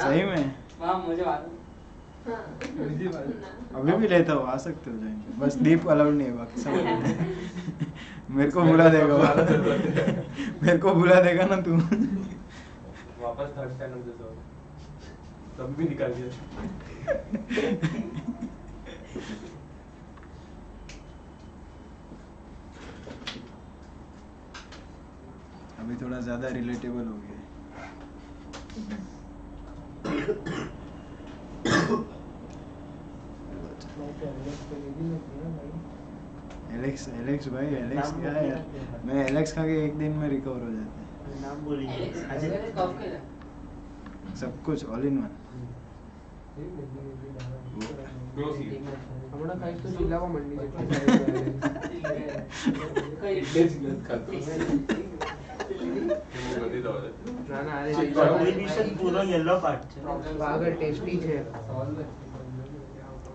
सही में हाँ मुझे मालूम अभी भी लेता हूँ आ सकते हो जाएंगे बस दीप अलाउड नहीं है बाकी सब मेरे को बुला देगा वो। मेरे को बुला देगा ना तू वापस थर्ड चैनल से तो तब भी निकाल दिया अभी थोड़ा ज्यादा रिलेटेबल हो गया एलेक्स एलेक्स भाई एलेक्स क्या है यार मैं एलेक्स खा के एक दिन में रिकवर हो जाते हैं नाम बोलेंगे मैंने कब खेला सब कुछ ऑल इन वन हमारा खाइस तो जिला में मंडी ना ना अरे कॉन्ट्रीब्यूशन पूरा येलो पार्ट છે આગળ ટેસ્ટી છે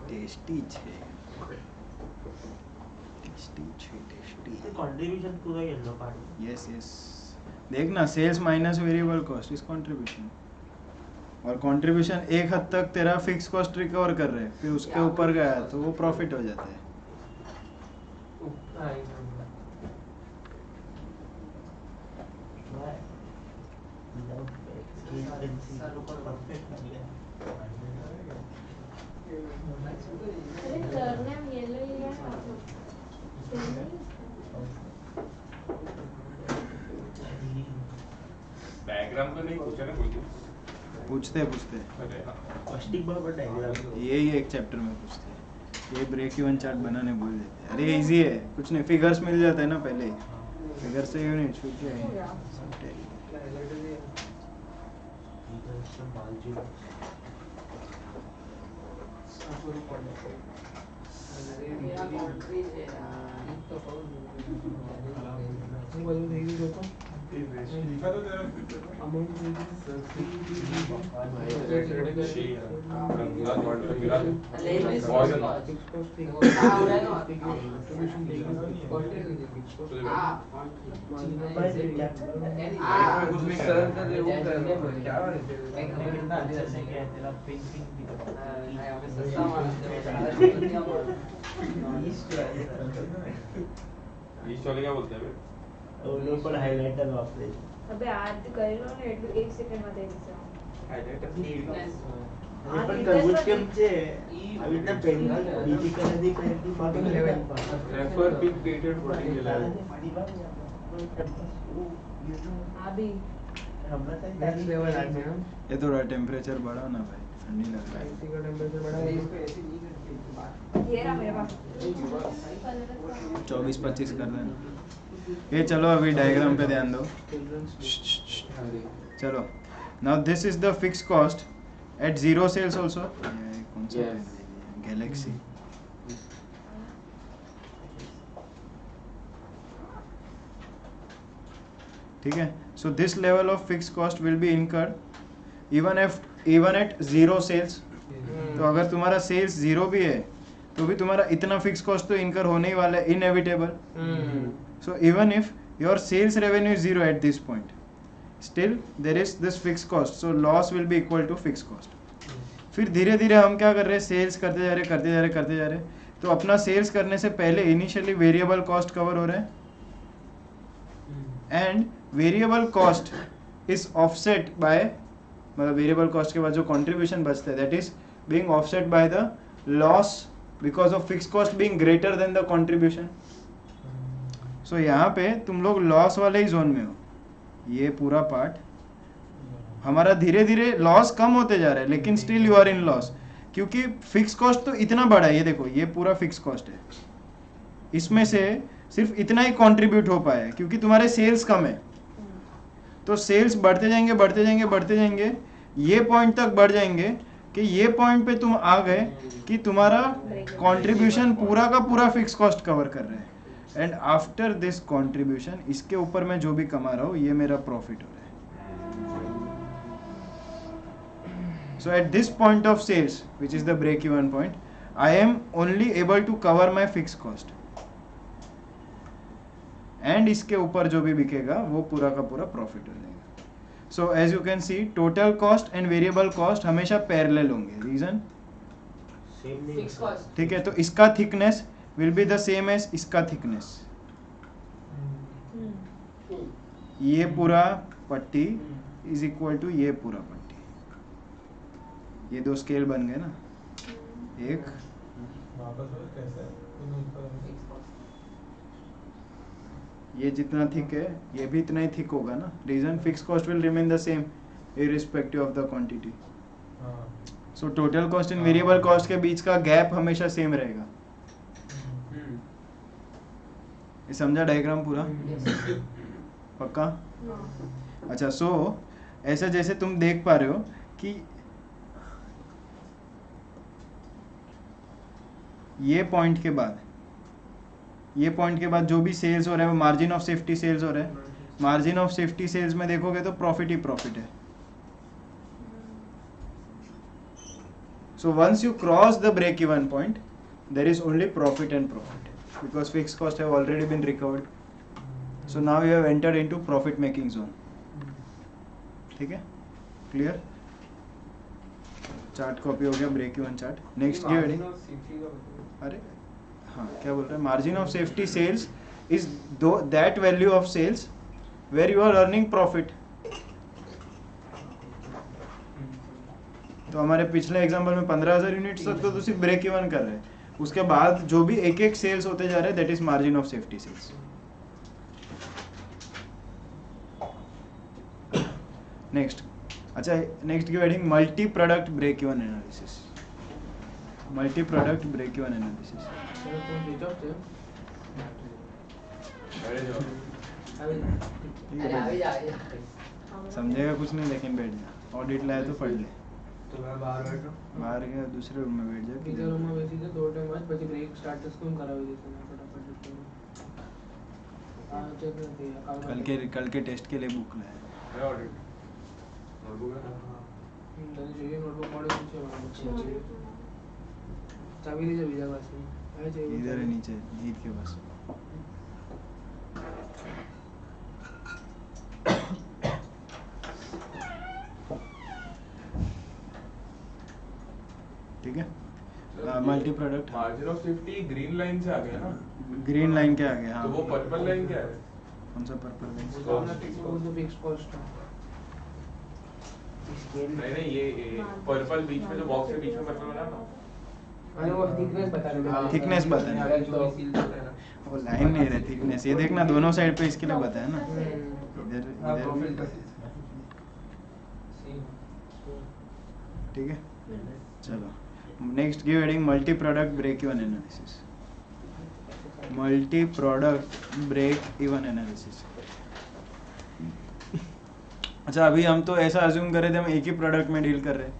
टेस्टी छे टेस्टी छे टेस्टी कॉन्ट्रीब्यूशन पूरा येलो पार्ट यस यस देखना sales minus variable cost is contribution और कंट्रीब्यूशन एक हद तक तेरा फिक्स कॉस्ट रिकवर कर रहे हैं फिर उसके ऊपर गया तो वो प्रॉफिट हो जाता है अरे सरनेम येलो लिया डायग्राम तो नहीं पूछा ना कोई पूछते पूछते अरे हाँ कॉस्टिंग बराबर डायग्राम यही एक चैप्टर में पूछते हैं ये ब्रेक इवन चार्ट बनाने बोल देते हैं अरे इजी है कुछ नहीं फिगर्स मिल जाते हैं ना पहले फिगर से यूनिट फिर क्या है सब टैली मेरा कंट्री है હું બધું થઈ ગયું તો लिखा तो तेरा અમાઉન્ટ થઈ फिक्स कॉस्ट ठीक हो हाँ हो रहा है ना डिस्ट्रीब्यूशन થઈ ગયું फिक्स कॉस्ट हाँ सर का वो क्या सस्ता ईस्ट वाले क्या बोलते हैं वो लोग पर हाइलाइटर वापरे अबे आज કરી લો ને એટલું 1 સેકન્ડ માં થઈ જશે अरे पण तरबूज के नीचे अभी इतना पेन बीजी करने दी पेन बात में level refer pick dated protein के लिए अभी नेक्स्ट लेवल आ गया ये थोड़ा टेम्परेचर बढ़ाओ ना भाई ठंडी लग रहा है एसी का टेंपरेचर बढ़ा है ये रहा मेरे पास 24-25 कर देना ये चलो अभी डायग्राम पे ध्यान दो चलो now this is the fix cost at zero sales also, कौन सा Yes. Galaxy, ठीक है. So this level of fixed cost will be incurred even at zero sales. तो अगर तुम्हारा सेल्स जीरो भी है तो भी तुम्हारा इतना फिक्स कॉस्ट तो इनकर होने ही वाला है, inevitable. So even if your sales revenue is zero at this point, still there is this fixed cost, so loss will be equal to fixed cost. फिर धीरे धीरे हम क्या कर रहे हैं, सेल्स करते जा रहे, तो अपना सेल्स करने से पहले इनिशियली वेरिएबल कॉस्ट कवर हो रहे हैं, and variable cost is offset by, मतलब वेरिएबल कॉस्ट के बाद जो कंट्रीब्यूशन बचता है that is being offset by the loss because of fix cost being greater than the contribution. So यहाँ पे तुम लोग लॉस वाले ही जोन में हो. ये पूरा पार्ट हमारा धीरे धीरे लॉस कम होते जा रहा है, लेकिन still you are in loss, क्योंकि फिक्स कॉस्ट तो इतना बड़ा है. ये देखो, ये पूरा फिक्स कॉस्ट है, इसमें से सिर्फ इतना ही कंट्रीब्यूट हो पाया है क्योंकि तुम्हारे सेल्स कम है. तो सेल्स बढ़ते जाएंगे, ये पॉइंट तक बढ़ जाएंगे कि ये पॉइंट पे तुम आ गए कि तुम्हारा कंट्रीब्यूशन पूरा का पूरा फिक्स कॉस्ट कवर कर रहे हैं. एंड आफ्टर दिस कंट्रीब्यूशन, इसके ऊपर मैं जो भी कमा रहा हूँ ये मेरा प्रॉफिट हो रहा है. So at this point of sales, which is the break even point, I am only able to cover my fixed cost. And इसके ऊपर जो भी बिकेगा वो पूरा का पूरा प्रॉफिट हो जाएगा. So as you can see, total cost and variable cost हमेशा पैरेलल होंगे. Reason, Fixed cost. ठीक है, तो इसका thickness will be the same as इसका थिकनेस. ये पूरा पट्टी इज इक्वल टू ये पूरा पट्टी. ये दो स्केल बन गए ना, एक ये जितना थिक है ये भी इतना ही थिक होगा ना. Reason, fix cost will remain the same irrespective of the quantity. So total cost and variable cost के बीच का गैप हमेशा सेम रहेगा. ये समझा डायग्राम पूरा? पक्का? अच्छा, सो ऐसा जैसे तुम देख पा रहे हो कि ये पॉइंट के बाद जो भी सेल्स हो रहा है वो मार्जिन ऑफ सेफ्टी सेल्स हो रहा है. मार्जिन ऑफ सेफ्टी सेल्स में देखोगे तो प्रॉफिट ही प्रॉफिट है. So once you cross the break even point, there is only profit and profit because fix cost have already been recovered. So now you have entered into profit making zone. ठीक है, clear? Chart copy हो गया, break even chart. Next give heading. अरे हाँ, क्या बोल रहे हैं? Margin of safety sales is that value of sales where you are earning profit. तो हमारे पिछले एग्जांपल में 15,000 यूनिट्स तक तो सिर्फ ब्रेक इवन कर रहे हैं. उसके बाद जो भी एक एक सेल्स होते जा रहे हैं that is margin of safety sales. Next, अच्छा, next give heading multi product break even analysis. Multi product break even analysis. अरे अभी जा. समझेगा कुछ नहीं, लेकिन बैठ जा. ऑडिट लाया तो पढ़ ले. तो मैं बाहर बैठा. बाहर गया, दूसरे रूम में बैठ जा. બીજા રૂમમાં બેસીને 2 ટાઈમ બાદ પછી બ્રેક સ્ટાર્ટ થશે હું કરાવી દઈશ ને ફટાફટ. આ ચેક નથી અકાઉન્ટ कल के टेस्ट के लिए बुक लाया. તને જોઈએ નોટબુક મળે છે મને ચાવી લઈ જા બીજા ક્લાસની. આવે છે इधर है नीचे जीत के पास. ठीक है, multi product. Margin of safety green line से आ गया ना. ग्रीन लाइन के आगे. हाँ, तो वो पर्पल लाइन क्या है? कौन सा पर्पल लाइन? Fix cost. नहीं ये पर्पल बीच में जो बॉक्स है बीच में पर्पल बना ना. અને वो थिकनेस बता रहे थिकनेस बताना. वो लाइन नहीं रही, थिकनेस. ये देखना दोनों साइड पे इसके लिए बताया ना. इधर इधर. ठीक है, चलो next give heading multi product break even analysis. Multi product break even analysis. अच्छा अभी हम तो ऐसा अज्यूम कर रहे थे हम एक ही प्रोडक्ट में डील कर रहे हैं,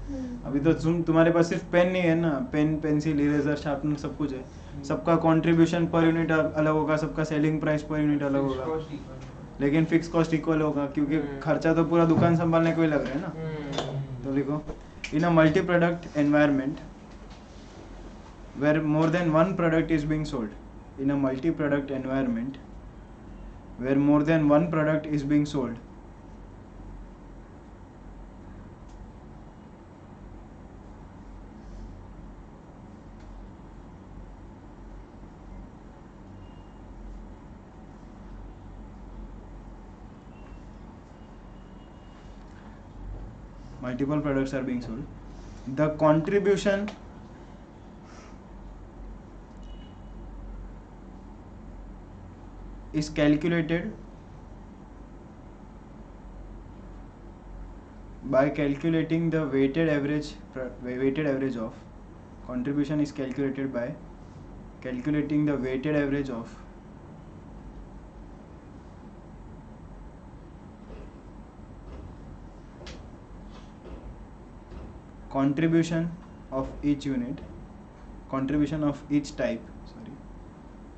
अभी तो तुम्हारे पास सिर्फ पेन नहीं है ना, पेन पेंसिल इरेजर शार्पनर सब कुछ है, सबका कंट्रीब्यूशन पर यूनिट अलग होगा, सबका सेलिंग प्राइस पर यूनिट अलग होगा, लेकिन फिक्स कॉस्ट इक्वल होगा क्योंकि खर्चा तो पूरा दुकान संभालने को ही लग रहा है ना। तो लिखो in a multi product environment where more than one product is being sold, in a multi product environment where more than one product is being sold, multiple products are being sold, the contribution is calculated by calculating the weighted average of contribution is calculated by calculating the weighted average of contribution of each unit, contribution of each type,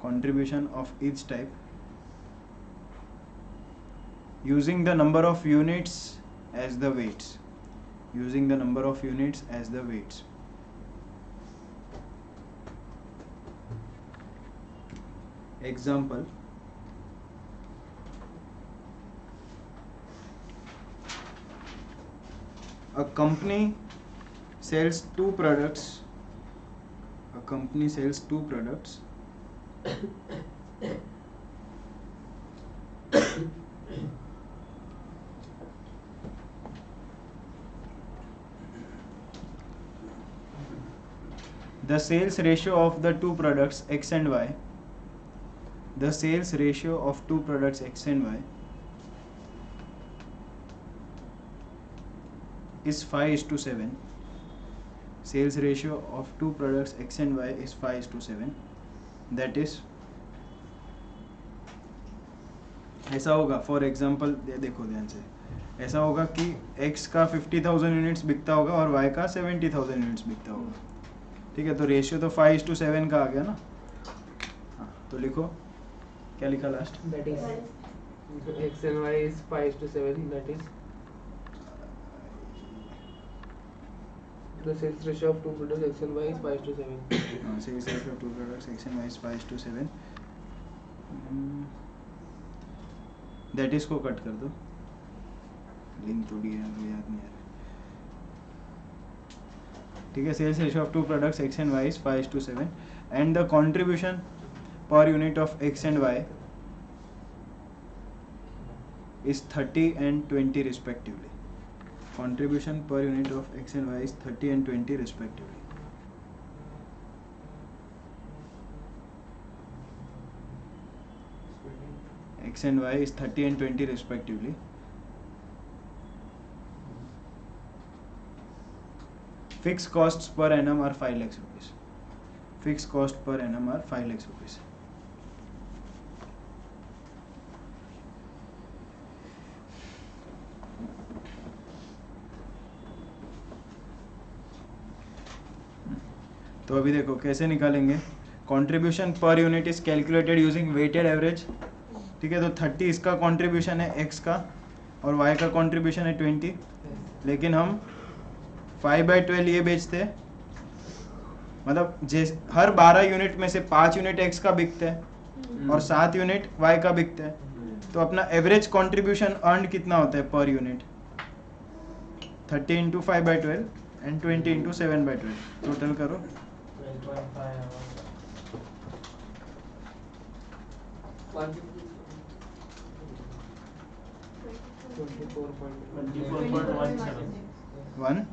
contribution of each type using the number of units as the weights, using the number of units as the weights. Example, a company sells two products, a company sells two products the sales ratio of the two products X and Y, the sales ratio of two products X and Y is 5:7. Sales ratio of two products X and Y is 5:7. That is, ऐसा होगा for example देखो ध्यान से, ऐसा होगा कि X का 50,000 units बिकता होगा और Y का 70,000 यूनिट्स बिकता होगा, ठीक है। तो रेशियो तो 5:7 का आ गया ना। हाँ तो लिखो, क्या लिखा last? That is X and Y is 5:7. That is the sales ratio of two products X and Y is 5:7. Sales ratio of two products X and Y is 5:7. That is को कट कर दो, link थोड़ी है मुझे याद नहीं आ रहा, ठीक है। Sales ratio of two products X and Y is 5:7 and the contribution per unit of X and Y is 30 and 20 respectively. Contribution per unit of X and Y is 30 and 20 respectively. X and Y is 30 and 20 respectively. Fixed costs per annum are 5 lakhs rupees. Fixed cost per annum are 5 lakhs rupees. तो अभी देखो कैसे निकालेंगे। Contribution per unit is calculated using weighted average, ठीक है। तो 30 इसका contribution है X का और Y का कंट्रीब्यूशन है 20, लेकिन हम 5/12 ये बेचते हैं, मतलब हर 12 यूनिट में से 5 यूनिट X का बिकते हैं और 7 यूनिट Y का बिकते हैं। तो अपना एवरेज कंट्रीब्यूशन अर्न कितना होता है per unit? 30 into 5/12 and 20 into 7/12, total करो। 24.17.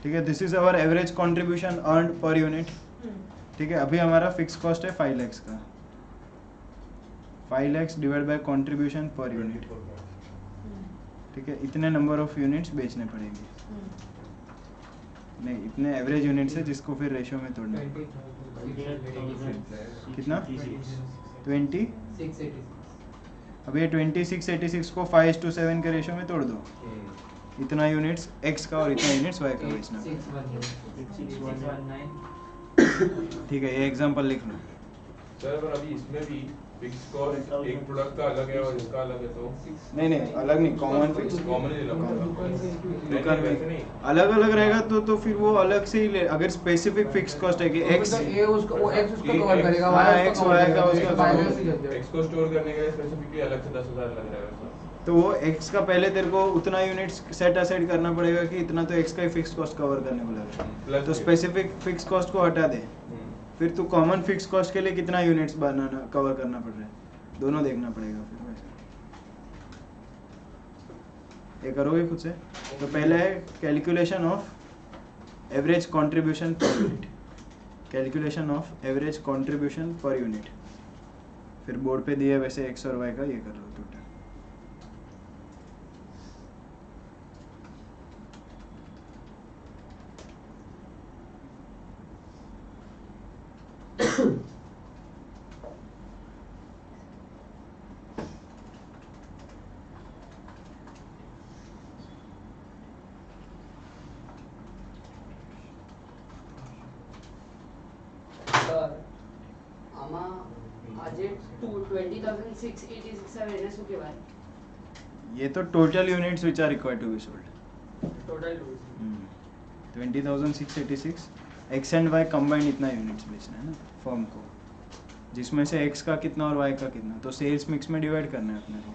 ठीक है। This is our average contribution earned per unit, ठीक है। अभी हमारा फिक्स कॉस्ट है 5 lakhs का, 5 lakhs divide by contribution per unit, ठीक है। इतने नंबर ऑफ यूनिट्स बेचने पड़ेंगे, नहीं इतने एवरेज यूनिट्स है जिसको फिर रेशियो में तोड़ना है। कितना? 20 अब ये 2686 को 5:7 के रेशो में तोड़ दो, इतना यूनिट्स x का और इतना यूनिट्स y का बेचना पड़ेगा। ठीक है, ये एग्जांपल लिख लो। सर पर अभी इसमें भी फिक्स कॉस्ट एक प्रोडक्ट का अलग है और इसका अलग है, तो नहीं अलग नहीं, कॉमन फिक्स। कॉमन ही लेना पड़ेगा। दुकान वैसे में नहीं, अलग अलग रहेगा तो फिर वो अलग से ही ले। अगर स्पेसिफिक फिक्स कॉस्ट है कि x ये उसको वो एक्स उसका कवर करेगा, हाँ, y X, Y का उसका फाइनल cover ही चल जाएगा। एक्स को स्टोर करने के लिए स्पेसिफिकली अलग से 10,000 लग जाएगा सर। तो वो x का पहले तेरे को उतना यूनिट्स सेट असाइड करना पड़ेगा कि इतना तो x का ही फिक्स कॉस्ट कवर करने को लगेगा। प्लस तो स्पेसिफिक फिक्स कॉस्ट को हटा दे, फिर तू कॉमन फिक्स कॉस्ट के लिए कितना यूनिट्स बनाना कवर करना पड़ रहा है, दोनों देखना पड़ेगा फिर वैसे। ये करोगे खुद से। तो पहले है calculation of average contribution per unit, calculation of average contribution per unit. फिर बोर्ड पे दिए वैसे x और y का ये कर लो टोटल। આજે 20,686 આવે એને શું કહેવાય? ये तो total units which are required to be sold. Total 20,686 x and y combined इतना यूनिट्स बेचना है ना फर्म को, जिसमें से x का कितना और y का कितना, तो सेल्स मिक्स में डिवाइड करना है अपने को।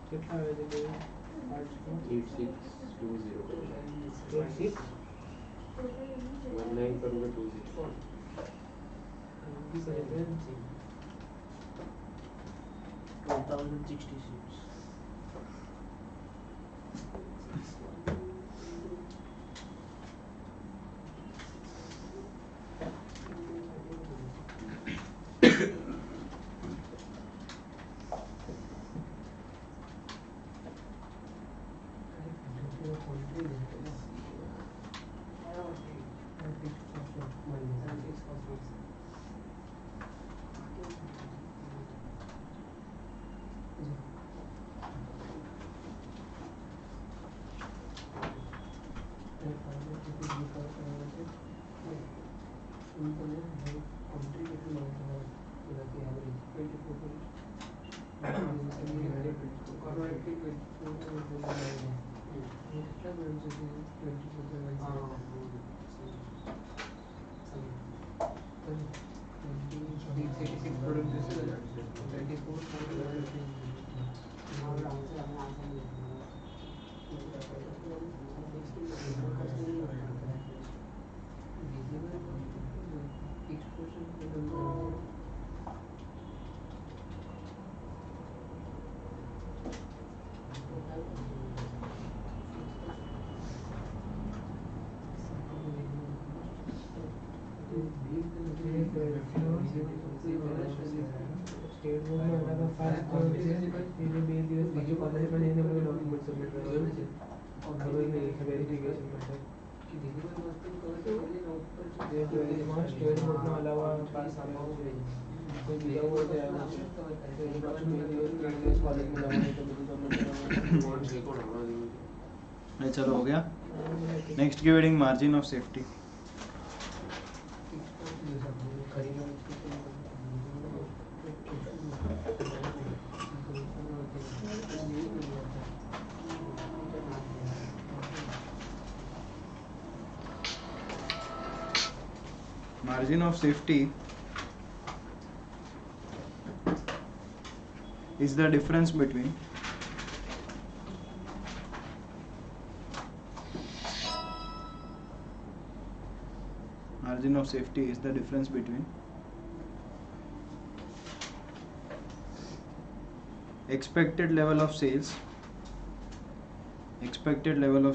कितना है देखो 86 19 करोगे 20 સ્ટેટ બોર્ડમાં અલગ ફાસ્ટ કોન્ફિગર એને બે દિવસ બીજું કોલેજ પણ એને બધું ડોક્યુમેન્ટ સબમિટ કરવાનું છે ખબર નહીં વેરિફિકેશન માટે સ્ટેટ બોર્ડનો અલાવા પાસ આપવાનું છે કોઈ બીજા બોર્ડ એની પાછું બે દિવસ કોલેજમાં જવાનું તો બધું સબમિટ કરવાનું ये चलो हो गया। नेक्स्ट की wedding margin of safety. Margin of safety is the difference between expected level of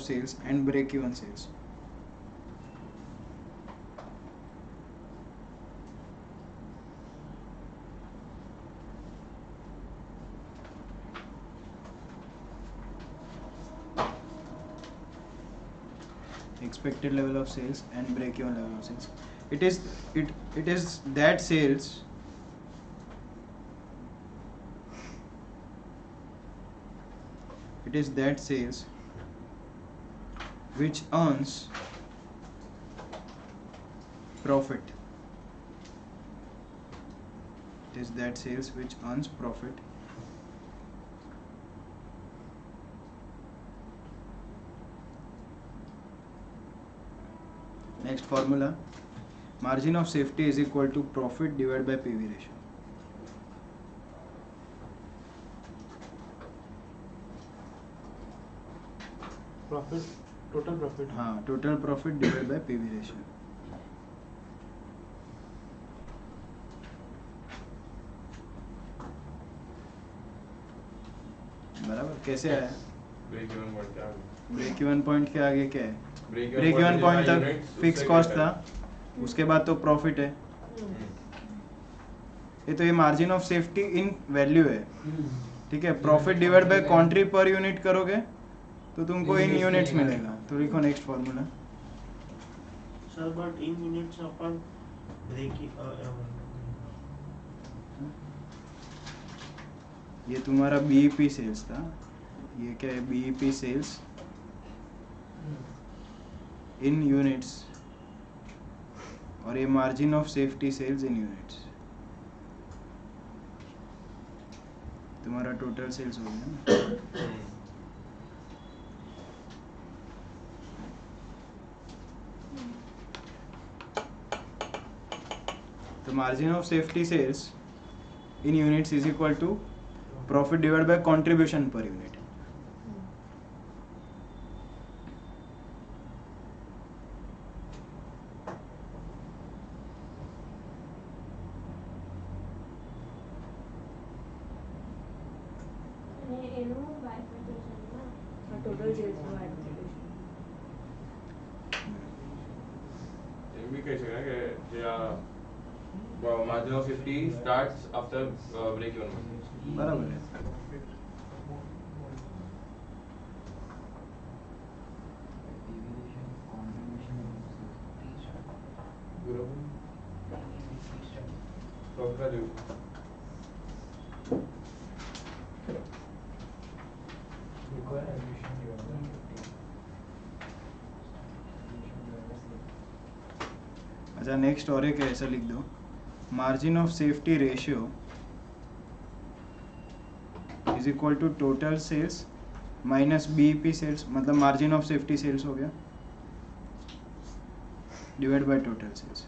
sales and break even sales. expected level of sales and break even level of sales. It is that sales which earns profit. It is that sales which earns profit next formula, margin of safety is equal to profit divided by PV ratio. Profit, total profit. हाँ, total profit divided by PV ratio. बराबर कैसे आया? Break even point क्या है? Break even point के आगे क्या है? Break ब्रेक इवन पॉइंट तक units, फिक्स उससे कॉस्ट greater. था, उसके बाद तो प्रॉफिट है. ये तो ये margin of safety in value है, ठीक है. प्रॉफिट डिवाइड बाय कंट्री पर यूनिट करोगे तो तुमको इन यूनिट्स मिलेगा. तो लिखो next formula. Sir but in units अपन ब्रेक ये तुम्हारा बीईपी सेल्स था. ये क्या है? बीईपी सेल्स इन यूनिट्स और ये margin of safety sales in units. तुम्हारा टोटल सेल्स हो गया ना. तो margin of safety sales in units is equal to profit divide by contribution per unit. Total sales को ऐड करके ये भी कह सकते हैं कि या margin of safety starts after break even. बराबर है. अच्छा नेक्स्ट और एक ऐसा लिख दो, margin of safety ratio is equal to total sales minus BEP sales, मतलब मार्जिन ऑफ सेफ्टी सेल्स हो गया डिवाइड बाय टोटल सेल्स.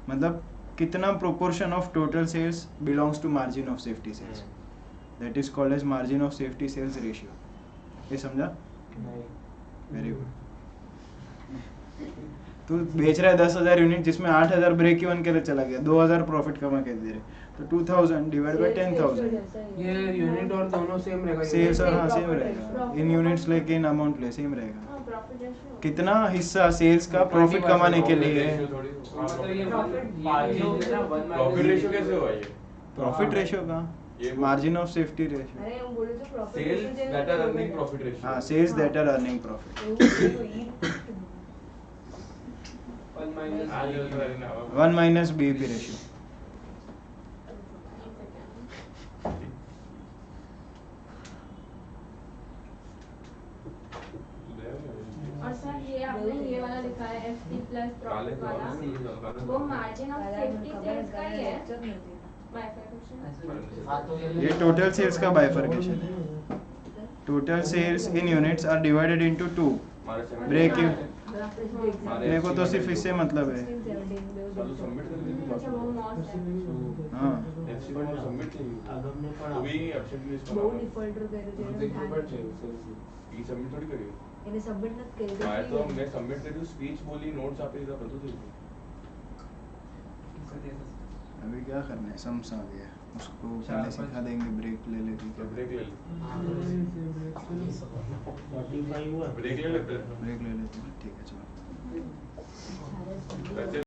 मतलब कितना proportion of total sales belongs to margin of safety sales, that is called as margin of safety sales ratio. ये समझा? Very good. तू बेच रहा है 10,000 यूनिट जिसमें 8,000 ब्रेक इवन के लिए चला गया, 2,000 प्रॉफिट कमा के दे रहे, तो 2,000 डिवाइड बाय 10,000. ये यूनिट और दोनों सेम रहेगा. सेल्स और हाँ सेम रहेगा. इन यूनिट्स लेके इन अमाउंट ले सेम रहेगा. प्रॉफिट रेशियो कितना हिस्सा सेल्स का प्रॉफिट कमाने के लिए है? प्रॉफिट रेशियो कैसे हुआ ये? प्रॉफिट रेशियो का मार्जिन ऑफ सेफ्टी रेशियो. अरे हम बोले तो profit sales that are earning profit ratio. हाँ sales that are earning profit. 1 minus BEP ratio. और सर ये आपने ये वाला लिखा है FT प्लस प्रॉफिट वाला, वो मार्जिन ऑफ सेफ्टी सेल्स का ही है. बाइफरकेशन. ये टोटल सेल्स का बाइफरकेशन है. Total sales in units are divided into 2. Break even मेरे को तो सिर्फ इससे मतलब है. अच्छा वो मॉस है. हाँ सबमिट आगमने पण तो भी एब्सेंटली इसका બહુ ડિફોલ્ટર કર્યું છે ई सबमिट थोड़ी करेगी. એને સબમિટ નથી કર્યું. मैं तो मैं सबमिट कर दूं, स्पीच बोली, नोट्स आपके इधर कर दो. अभी क्या करना है? सम्स आ गया, उसको पहले सिखा देंगे. ब्रेक ले लेती क्या? ब्रेक ले ले. 45 हुआ. ब्रेक ले लेते हैं. ब्रेक ले लेते हैं. ठीक है चलो. वैसे